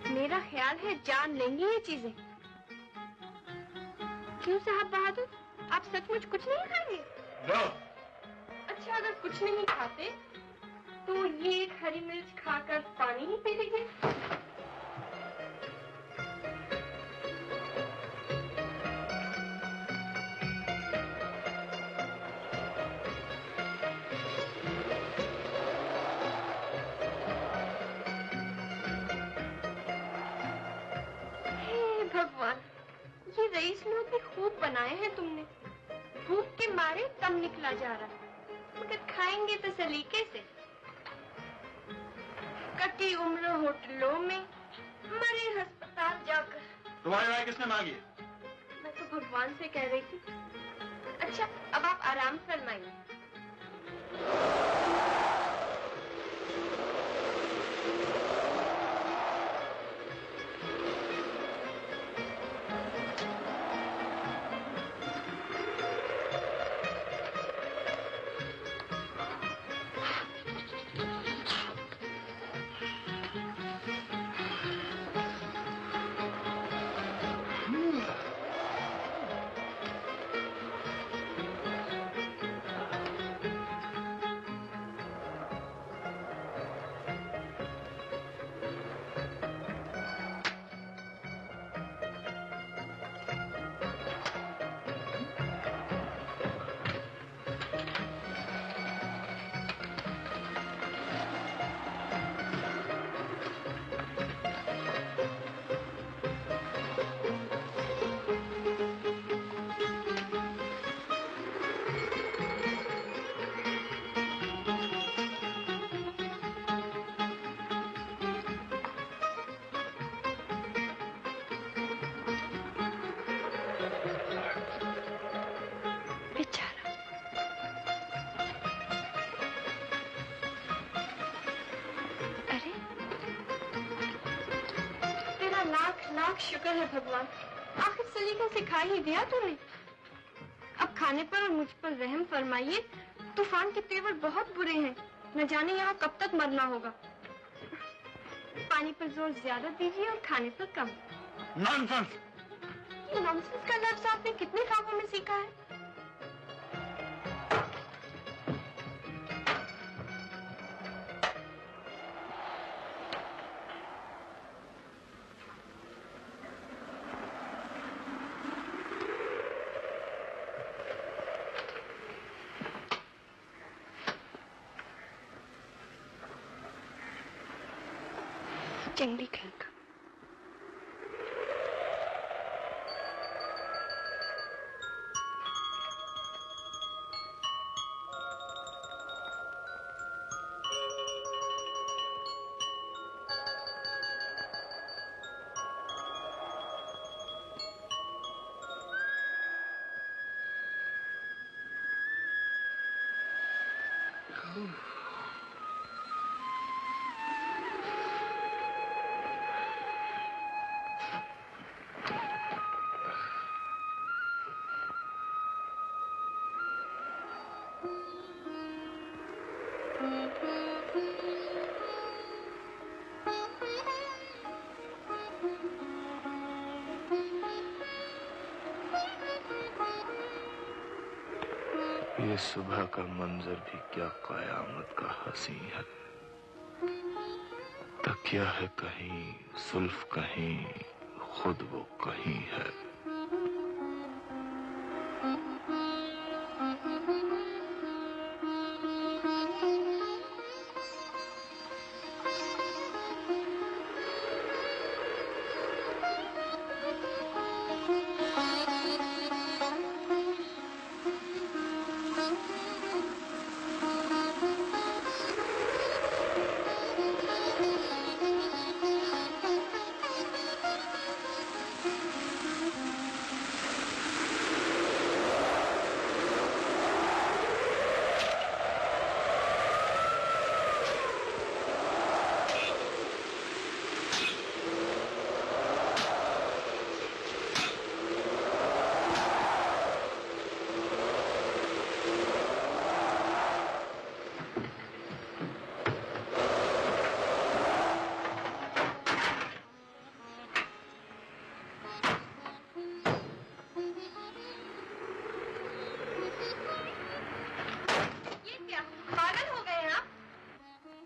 मेरा ख्याल है जान लेंगी ये चीजें। क्यों साहब बहादुर, आप सचमुच कुछ नहीं खाएंगे? No. अच्छा, अगर कुछ नहीं खाते तो ये एक हरी मिर्च खाकर पानी ही पी लीजिए। हे भगवान, ये रईस लोग भी खूब बनाए हैं तुमने। भूख के मारे दम निकला जा रहा है, मगर खाएंगे तो सलीके से। कटी उम्र होटलों में, मरे अस्पताल जाकर। तुम्हारी राय किसने मांगी? मैं तो भगवान से कह रही थी। अच्छा, अब आप आराम फरमाइए। शुक्र है भगवान, आखिर सलीका सिखा ही दिया तूने। अब खाने पर और मुझ पर रहम फरमाइए। तूफान के तेवर बहुत बुरे हैं, न जाने यहाँ कब तक मरना होगा। पानी पर जोर ज्यादा दीजिए और खाने पर कम। नॉनसेंस। ये नॉनसेंस का लफ्ज आपने कितने ख्वाबों में सीखा है? जंगली खड़का। ये सुबह का मंजर भी क्या कयामत का हंसी है। तकिया है कहीं, सुल्फ कहीं, खुद वो कहीं है।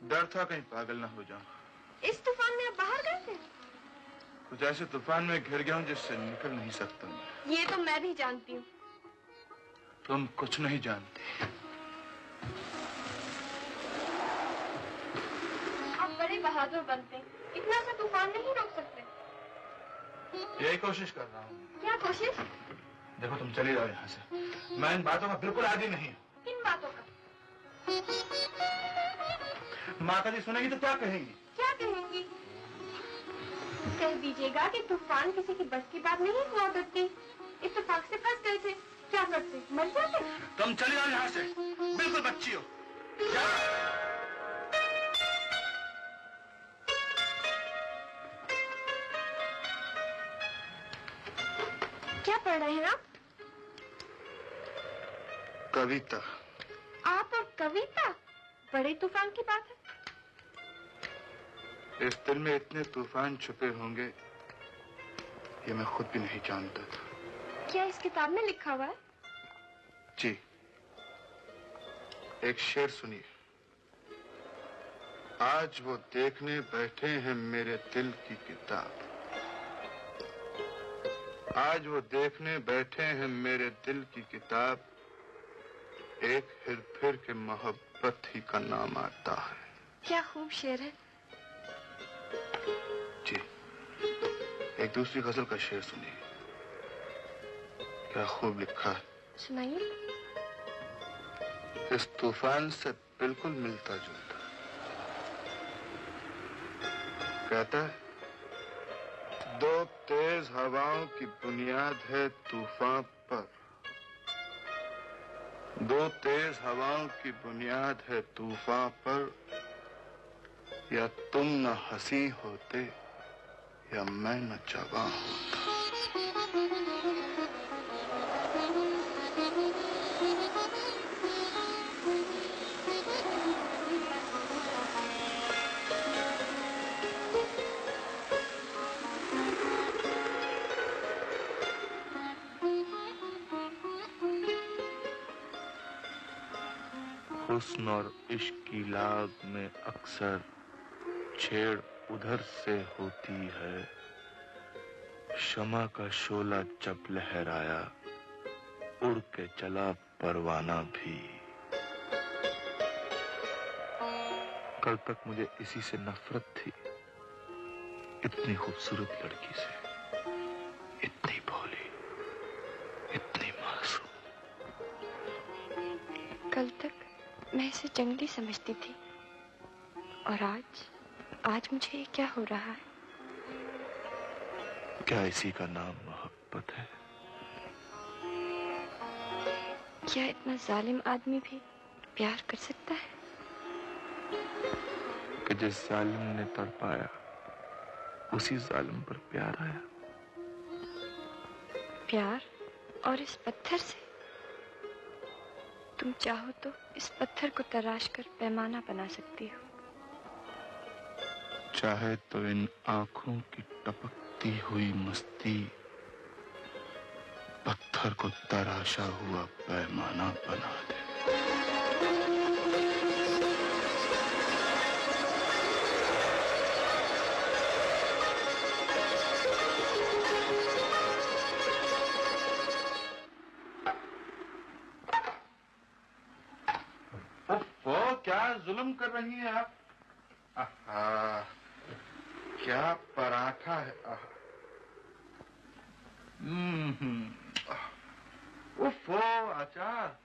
डर था कहीं पागल ना हो जाऊं। इस तूफान में आप बाहर गए थे? कुछ ऐसे तूफान में घिर गया हूं जिससे निकल नहीं सकता मैं। ये तो मैं भी जानती हूँ। तुम कुछ नहीं जानती। आप बड़े बहादुर बनते हैं, इतना सा तूफान नहीं रोक सकते। यही कोशिश कर रहा हूँ। क्या कोशिश? देखो तुम चली जाओ यहाँ से। मैं इन बातों का बिल्कुल आदी नहीं हूँ। किन बातों का? माता जी सुनेगी तो क्या कहेंगी? क्या कहेंगी? कह दीजिएगा कि तूफान किसी की बस की बात नहीं हुआ करती। इत्तेफाक से फंस गए थे, क्या करते? मर जाते। तुम चली जाओ यहाँ से, बिल्कुल बच्ची हो। क्या पढ़ रहे हैं आप? कविता। आप और कविता? बड़े तूफान की बात है। इस दिल में इतने तूफान छुपे होंगे ये मैं खुद भी नहीं जानता था। क्या इस किताब में लिखा हुआ है? जी, एक शेर सुनिए। आज वो देखने बैठे हैं मेरे दिल की किताब, आज वो देखने बैठे हैं मेरे दिल की किताब, एक हिर फिर के मोहब्बत ही का नाम आता है। क्या खूब शेर है। जी, एक दूसरी गजल का शेर सुनिए, क्या खूब लिखा है। सुनाइए। इस तूफान से बिल्कुल मिलता जुलता। कहता है, दो तेज हवाओं की बुनियाद है तूफान पर, दो तेज हवाओं की बुनियाद है तूफान पर, या तुम न हंसी होते या मैं न जवां होता। हुस्न और इश्क की लाग में अक्सर छेड़ उधर से होती है, शमा का शोला जब लहराया उड़ के चला परवाना भी। कल तक मुझे इसी से नफरत थी, इतनी खूबसूरत लड़की से, इतनी भोली, इतनी मासूम। कल तक मैं इसे जंगली समझती थी और आज मुझे ये क्या हो रहा है। क्या इसी का नाम मोहब्बत है? क्या इतना जालिम आदमी भी प्यार कर सकता है? कि जिस जालिम ने तड़पाया उसी जालिम पर प्यार आया। प्यार? और इस पत्थर से? तुम चाहो तो इस पत्थर को तराश कर पैमाना बना सकती हो। चाहे तो इन आंखों की टपकती हुई मस्ती पत्थर को तराशा हुआ पैमाना बना दे। वो क्या जुल्म कर रही हैं आप? आहा, क्या पराठा है। उफ़ो, अचार।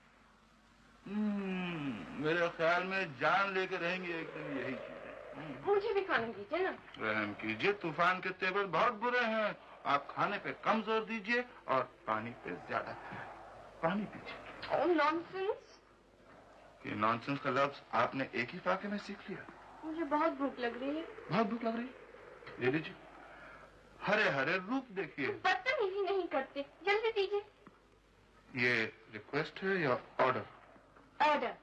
मेरे ख्याल में जान लेके रहेंगे एक दिन यही चीजें। मुझे भी खाने दीजिए ना। रहम कीजिए, तूफान के तेवर बहुत बुरे हैं। आप खाने पे कम जोर दीजिए और पानी पे ज्यादा। पानी पीजिए। ओह नॉनसेंस। ये नॉनसेंस का लफ्ज आपने एक ही फाके में सीख लिया। मुझे बहुत भूख लग रही है। बहुत भूख लग रही है? ले लीजिए। हरे हरे रूप देखिए। बदतमीजी नहीं करते, जल्दी दीजिए। ये रिक्वेस्ट है या ऑर्डर? ऑर्डर।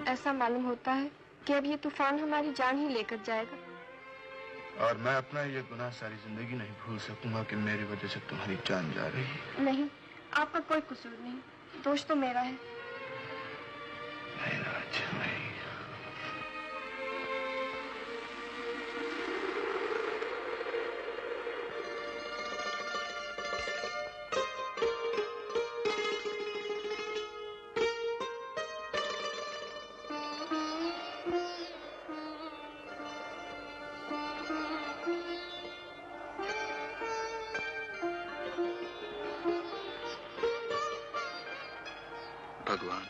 ऐसा मालूम होता है कि अब ये तूफान हमारी जान ही लेकर जाएगा। और मैं अपना ये गुनाह सारी जिंदगी नहीं भूल सकूंगा कि मेरी वजह से तुम्हारी जान जा रही है। नहीं, आपका कोई कसूर नहीं, दोष तो मेरा है। नहीं राज, नहीं। भगवान,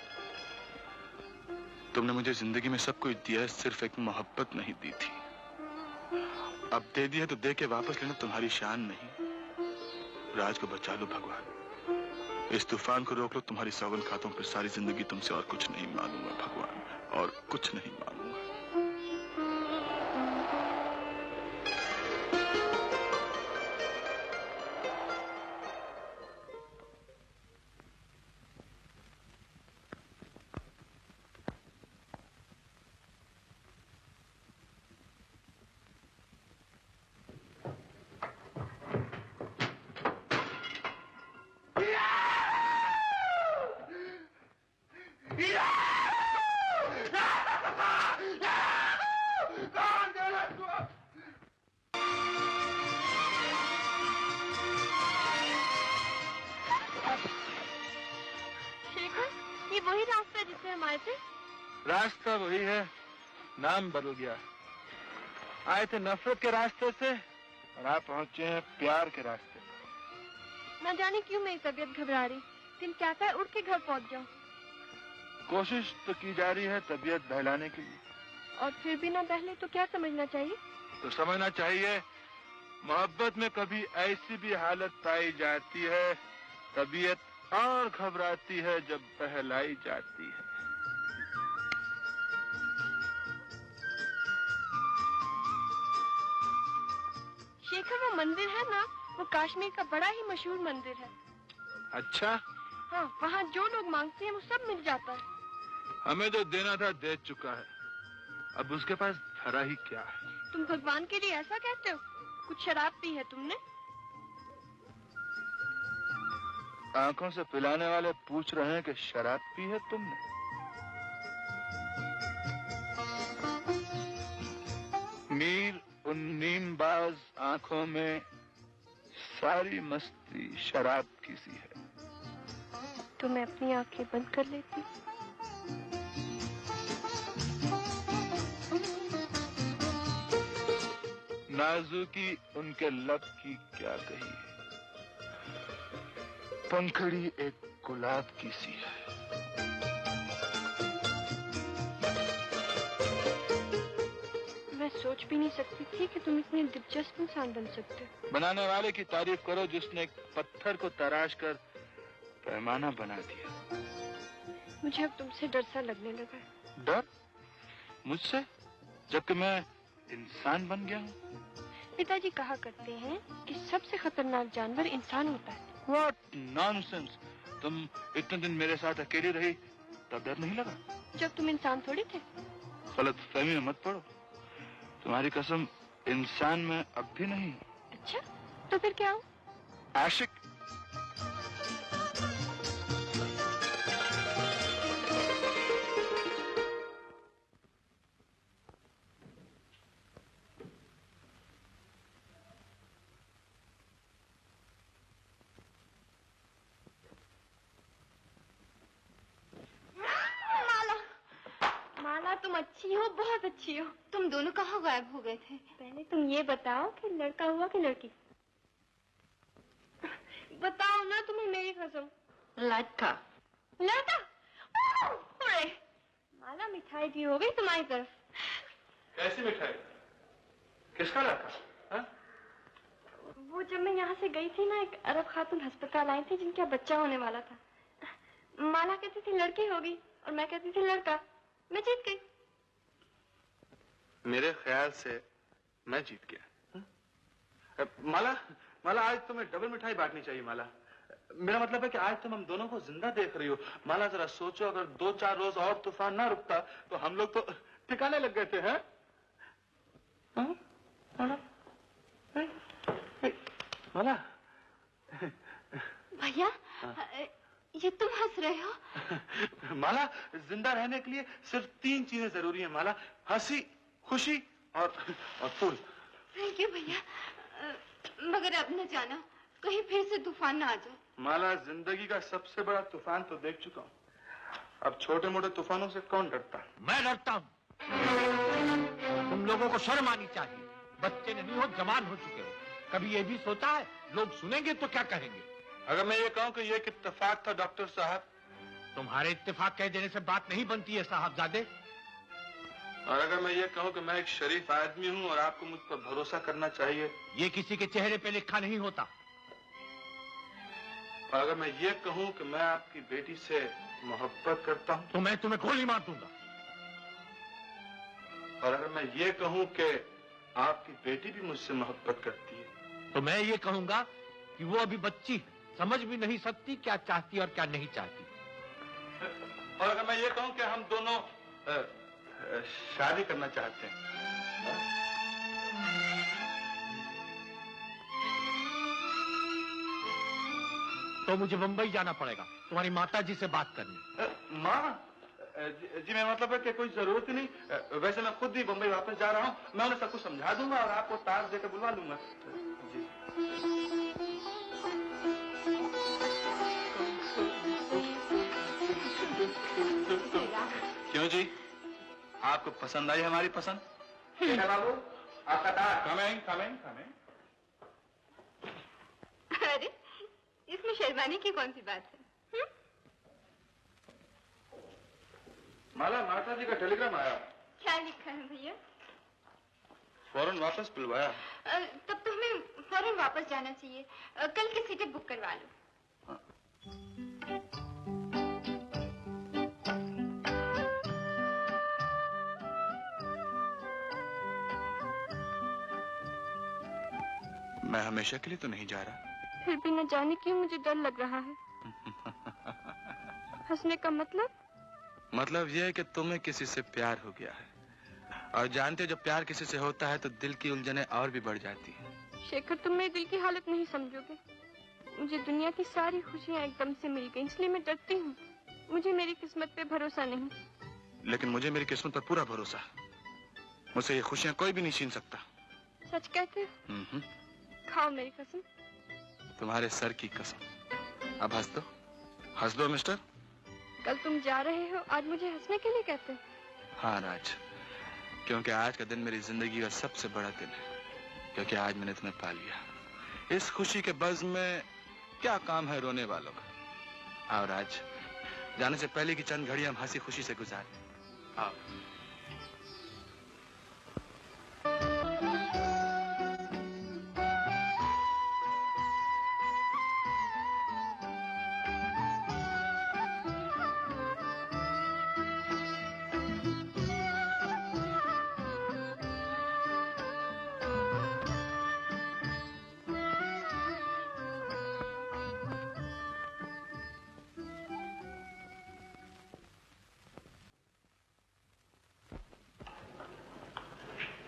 तुमने मुझे जिंदगी में सब कुछ दिया है, सिर्फ एक मोहब्बत नहीं दी थी। अब दे दी है तो दे के वापस लेना तुम्हारी शान नहीं। राज को बचा लो भगवान, इस तूफान को रोक लो। तुम्हारी सौगन खातों पर सारी जिंदगी तुमसे और कुछ नहीं मांगूंगा भगवान, और कुछ नहीं मांगूंगा। ये वही रास्ता जिससे हम आए थे? रास्ता वही है, नाम बदल गया। आए थे नफरत के रास्ते से और आप पहुंचे हैं प्यार के रास्ते पर। न जाने क्यों मेरी तबीयत घबरा रही, दिल चाहता है उठ के घर पहुंच जाऊं। कोशिश तो की जा रही है तबीयत बहलाने के लिए। और फिर भी न बहले तो क्या समझना चाहिए? तो समझना चाहिए मोहब्बत में कभी ऐसी भी हालत पाई जाती है, तबीयत और घबराती है जब बहलाई जाती है। शेखर, वो मंदिर है ना, वो कश्मीर का बड़ा ही मशहूर मंदिर है। अच्छा? हाँ, वहाँ जो लोग मांगते हैं वो सब मिल जाता है। हमें जो देना था दे चुका है, अब उसके पास धरा ही क्या है। तुम भगवान के लिए ऐसा कहते हो? कुछ शराब पी है तुमने? आंखों से पिलाने वाले पूछ रहे हैं कि शराब पी है तुमने? मीर उन नीमबाज आंखों में सारी मस्ती शराब की सी है। तो मैं अपनी आंखें बंद कर लेती। नाजुकी उनके लब की क्या कही, पंखड़ी एक गुलाब की सी है। मैं सोच भी नहीं सकती थी कि तुम इतने दिलचस्प इंसान बन सकते हो। बनाने वाले की तारीफ करो जिसने एक पत्थर को तराश कर पैमाना बना दिया। मुझे अब तुमसे डर सा लगने लगा है। डर? मुझसे? जबकि मैं इंसान बन गया हूँ। पिताजी कहा करते हैं कि सबसे खतरनाक जानवर इंसान होता है। What nonsense! तुम इतने दिन मेरे साथ अकेली रही तब डर नहीं लगा? जब तुम इंसान थोड़ी थे। गलत फहमी में मत पड़ो, तुम्हारी कसम इंसान में अब भी नहीं। अच्छा, तो फिर क्या हो? आशिक। तुम अच्छी हो, बहुत अच्छी हो। तुम दोनों कहाँ गायब हो गए थे? पहले तुम ये बताओ कि लड़का हुआ कि लड़की? बताओ ना, तुम्हें मेरी कसम। लड़का। लड़का? अरे माला, मिठाई भी हो गई तुम्हारी तरफ। कैसी मिठाई? किसका लड़का? हा? वो जब मैं यहाँ से गई थी ना, एक अरब खातून अस्पताल आई थी जिनका बच्चा होने वाला था। माला कहती थी लड़की होगी और मैं कहती थी लड़का। मैं जीत गई। मेरे ख्याल से मैं जीत गया। माला, माला आज तुम्हें डबल मिठाई बांटनी चाहिए। माला, मेरा मतलब है कि आज तुम हम दोनों को जिंदा देख रही हो। माला जरा सोचो, अगर 2-4 रोज और तूफान ना रुकता तो हम लोग तो ठिकाने लग गए थे। हैं? माला, माला, भैया, ये तुम हंस रहे हो? माला, जिंदा रहने के लिए सिर्फ 3 चीजें जरूरी है माला, हंसी, खुशी और फूल। थैंक यू भैया, मगर अब न जाना कहीं फिर से तूफान ना आ जाए। माला, जिंदगी का सबसे बड़ा तूफान तो देख चुका हूँ, अब छोटे मोटे तूफानों से कौन डरता? मैं डरता हूँ। तुम लोगों को शर्म आनी चाहिए, बच्चे नहीं हो, जवान हो चुके हो। कभी ये भी सोचा है लोग सुनेंगे तो क्या कहेंगे? अगर मैं ये कहूँ कि ये एक इत्तेफाक था डॉक्टर साहब? तुम्हारे इत्तेफाक कह देने से बात नहीं बनती है साहबजादे। और अगर मैं ये कहूँ कि मैं एक शरीफ आदमी हूँ और आपको मुझ पर भरोसा करना चाहिए? ये किसी के चेहरे पे लिखा नहीं होता। और अगर मैं ये कहूँ कि मैं आपकी बेटी से मोहब्बत करता हूँ तो मैं तुम्हें गोली मार दूंगा। और अगर मैं ये कहूँ कि आपकी बेटी भी मुझसे मोहब्बत करती है तो मैं ये कहूंगा कि वो अभी बच्ची है, समझ भी नहीं सकती क्या चाहती और क्या नहीं चाहती। और अगर मैं ये कहूँ कि हम दोनों शादी करना चाहते हैं? तो मुझे मुंबई जाना पड़ेगा तुम्हारी माता जी से बात करनी। माँ जी, मैं मतलब है कि कोई जरूरत ही नहीं, वैसे मैं खुद ही बम्बई वापस जा रहा हूँ, मैं उन्हें सब कुछ समझा दूंगा और आपको तार देकर बुलवा लूंगा। जी। क्यों जी, आपको पसंद आई हमारी पसंद? बाबू, आपका तार। Coming coming coming. अरे, इसमें शर्माने की कौन सी बात है? माला, माता जी का टेलीग्राम आया। क्या लिखा है भैया? फौरन वापस बुलवाया। तब तो हमें फौरन वापस जाना चाहिए, कल की सीटें बुक करवा लो। मैं हमेशा के लिए तो नहीं जा रहा। फिर भी न जाने क्यों मुझे डर लग रहा है। हंसने का मतलब यह है कि तुम्हें किसी से प्यार हो गया है, और जानते हो जब प्यार किसी से होता है तो दिल की उलझनें और भी बढ़ जाती हैं। शेखर, तुम मेरे दिल की हालत नहीं समझोगे। मुझे दुनिया की सारी खुशियाँ एकदम से मिल गई, इसलिए मैं डरती हूँ। मुझे मेरी किस्मत पे भरोसा नहीं। लेकिन मुझे मेरी किस्मत पर पूरा भरोसा है। मुझसे ये खुशियाँ कोई भी नहीं छीन सकता। सच कहते हो? खाओ मेरी कसम। तुम्हारे सर की कसम। अब हंस दो मिस्टर। कल तुम जा रहे हो, आज मुझे हंसने के लिए कहते हो? हाँ राज, क्योंकि आज का दिन मेरी जिंदगी का सबसे बड़ा दिन है, क्योंकि आज मैंने तुम्हें पा लिया। इस खुशी के बज़ में क्या काम है रोने वालों का। आओ राज, जाने से पहले की चंद घड़ी हम हंसी खुशी से गुजारें। आओ।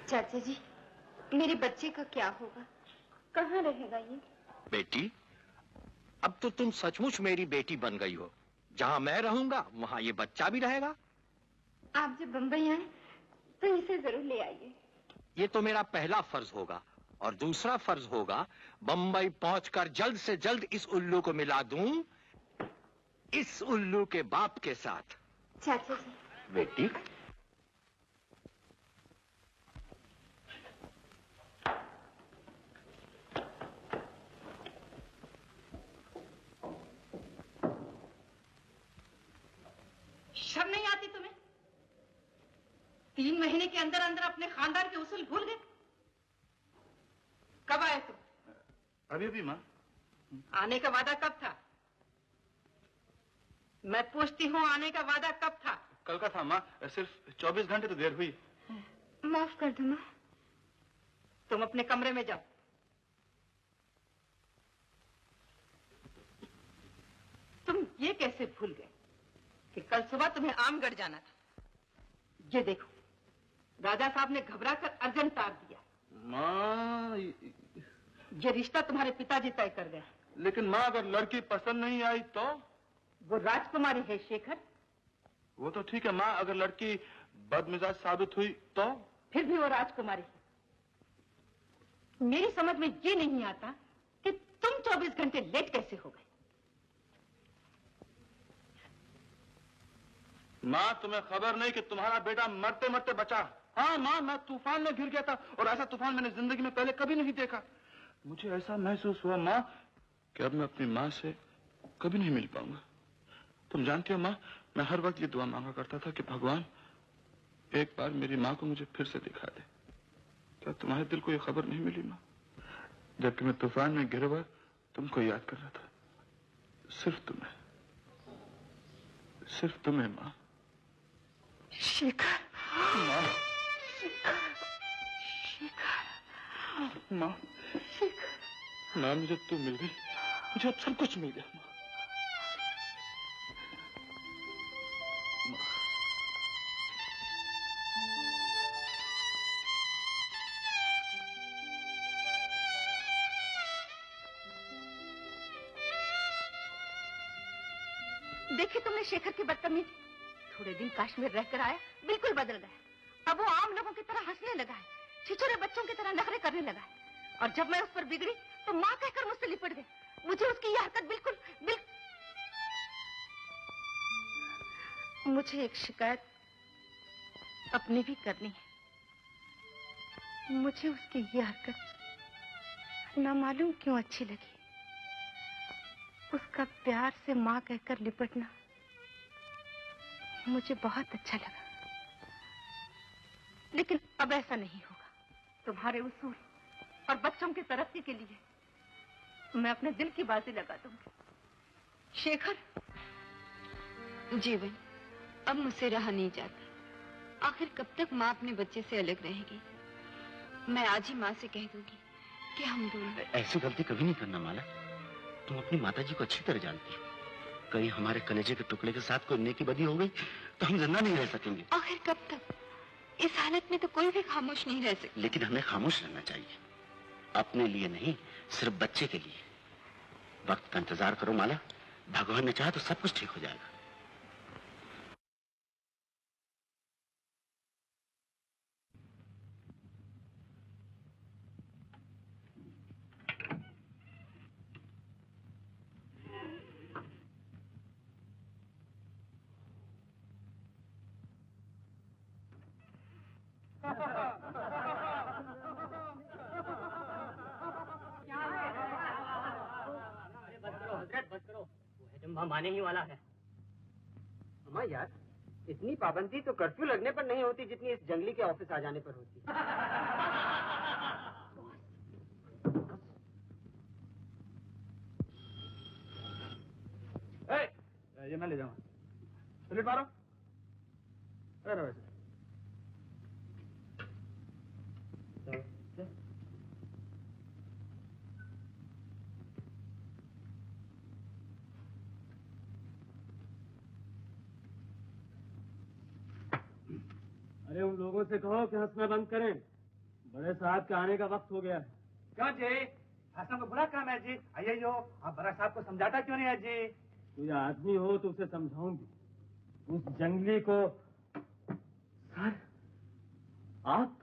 चाचा जी, मेरे बच्चे का क्या होगा? कहाँ रहेगा ये? बेटी, अब तो तुम सचमुच मेरी बेटी बन गई हो। जहाँ मैं रहूंगा वहाँ ये बच्चा भी रहेगा। आप जब बम्बई आए तो इसे जरूर ले आइए। ये तो मेरा पहला फर्ज होगा, और दूसरा फर्ज होगा बम्बई पहुंचकर जल्द से जल्द इस उल्लू को मिला दूं इस उल्लू के बाप के साथ। चाचा जी। बेटी, शर्म नहीं आती तुम्हें? 3 महीने के अंदर अंदर अपने खानदान के उसूल भूल गए? कब आए तुम? अभी माँ। आने का वादा कब था? मैं पूछती हूँ, आने का वादा कब था? कल का था माँ, सिर्फ 24 घंटे तो देर हुई। माफ कर दो माँ। तुम अपने कमरे में जाओ। तुम ये कैसे भूल गए कि कल सुबह तुम्हें आमगढ़ जाना था? ये देखो, राजा साहब ने घबराकर अर्जेंट तार दिया। माँ, ये रिश्ता तुम्हारे पिताजी तय कर गए। लेकिन माँ अगर लड़की पसंद नहीं आई तो? वो राजकुमारी है शेखर। वो तो ठीक है माँ, अगर लड़की बदमिजाज साबित हुई तो? फिर भी वो राजकुमारी है। मेरी समझ में ये नहीं आता कि तुम 24 घंटे लेट कैसे हो गए। माँ तुम्हें खबर नहीं कि तुम्हारा बेटा मरते मरते बचा? हाँ माँ, मैं तूफान में गिर गया था और ऐसा तूफान मैंने जिंदगी में पहले कभी नहीं देखा। मुझे ऐसा महसूस हुआ माँ कि अब मैं अपनी माँ से कभी नहीं मिल पाऊंगा। तुम जानती हो माँ, मैं हर वक्त ये दुआ मांगा करता था कि भगवान एक बार मेरी माँ को मुझे फिर से दिखा दे। क्या तुम्हारे दिल को ये खबर नहीं मिली माँ? जबकि मैं तूफान में गिरे हुआ तुमको याद कर रहा था, सिर्फ तुम्हें माँ। शेखर, माँ, शेखर, माँ, शेखर, माँ मुझे तू मिल गई, मुझे अब सब कुछ मिल गया माँ। देखी तुमने शेखर की बदतमीजी। थोड़े दिन काश्मीर रहकर आया, बिल्कुल बदल गया। अब वो आम लोगों की तरह हंसने लगा है, छिछोरे बच्चों की तरह नखरे करने लगा है। और जब मैं उस पर बिगड़ी तो माँ कहकर मुझसे लिपट गई। मुझे उसकी यह हरकत बिल्कुल। मुझे एक शिकायत अपनी भी करनी है। मुझे उसकी यह हरकत ना मालूम क्यों अच्छी लगी। उसका प्यार से माँ कहकर लिपटना मुझे बहुत अच्छा लगा। लेकिन अब ऐसा नहीं होगा। तुम्हारे उसूल और बच्चों की तरक्की के लिए मैं अपने दिल की बाजी लगा दूंगी। शेखर। जीवन, अब मुझसे रहा नहीं जाता। आखिर कब तक माँ अपने बच्चे से अलग रहेगी? मैं आज ही माँ से कह दूंगी कि हम दोनों। ऐसी गलती कभी नहीं करना माला। तुम अपनी माताजी को अच्छी तरह जानती हो। कहीं हमारे कलेजे के टुकड़े के साथ कोई नेकी बदी हो गई तो हम जिंदा नहीं रह सकेंगे। आखिर कब तक? इस हालत में तो कोई भी खामोश नहीं रह सकता। लेकिन हमें खामोश रहना चाहिए, अपने लिए नहीं, सिर्फ बच्चे के लिए। वक्त का इंतजार करो माला, भगवान ने चाहा तो सब कुछ ठीक हो जाएगा। बस करो, वो है माने ही वाला है। अम्मा यार, इतनी पाबंदी तो कर्फ्यू लगने पर नहीं होती जितनी इस जंगली के ऑफिस आ जाने पर होती। ये मैं ले जाऊंगा। चलिए मारो। अरे वैसे अरे उन लोगों से कहो कि हंसना बंद करें। बड़े साहब के आने का वक्त हो गया है। क्यों जी? हंसना को बुरा काम है जी। आइए जो, आप बड़ा साहब को समझाता क्यों नहीं है जी? कोई आदमी हो तो उसे समझाऊंगी। उस जंगली को। सर, आप?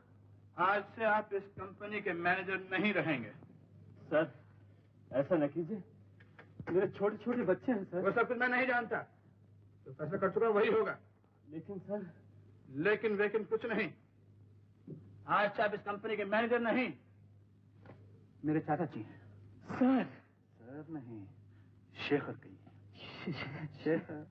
आज से आप इस कंपनी के मैनेजर नहीं रहेंगे। सर, ऐसा न कीजिए। मेरे छोटे छोटे बच्चे हैं सर। वो सब कुछ मैं नहीं जानता। तो फैसला कर चुका वही होगा। लेकिन सर। लेकिन वेकिन कुछ नहीं। आज से आप इस कंपनी के मैनेजर नहीं, मेरे चाचा जी हैं। सर। सर नहीं, शेखर कहिए। शेखर।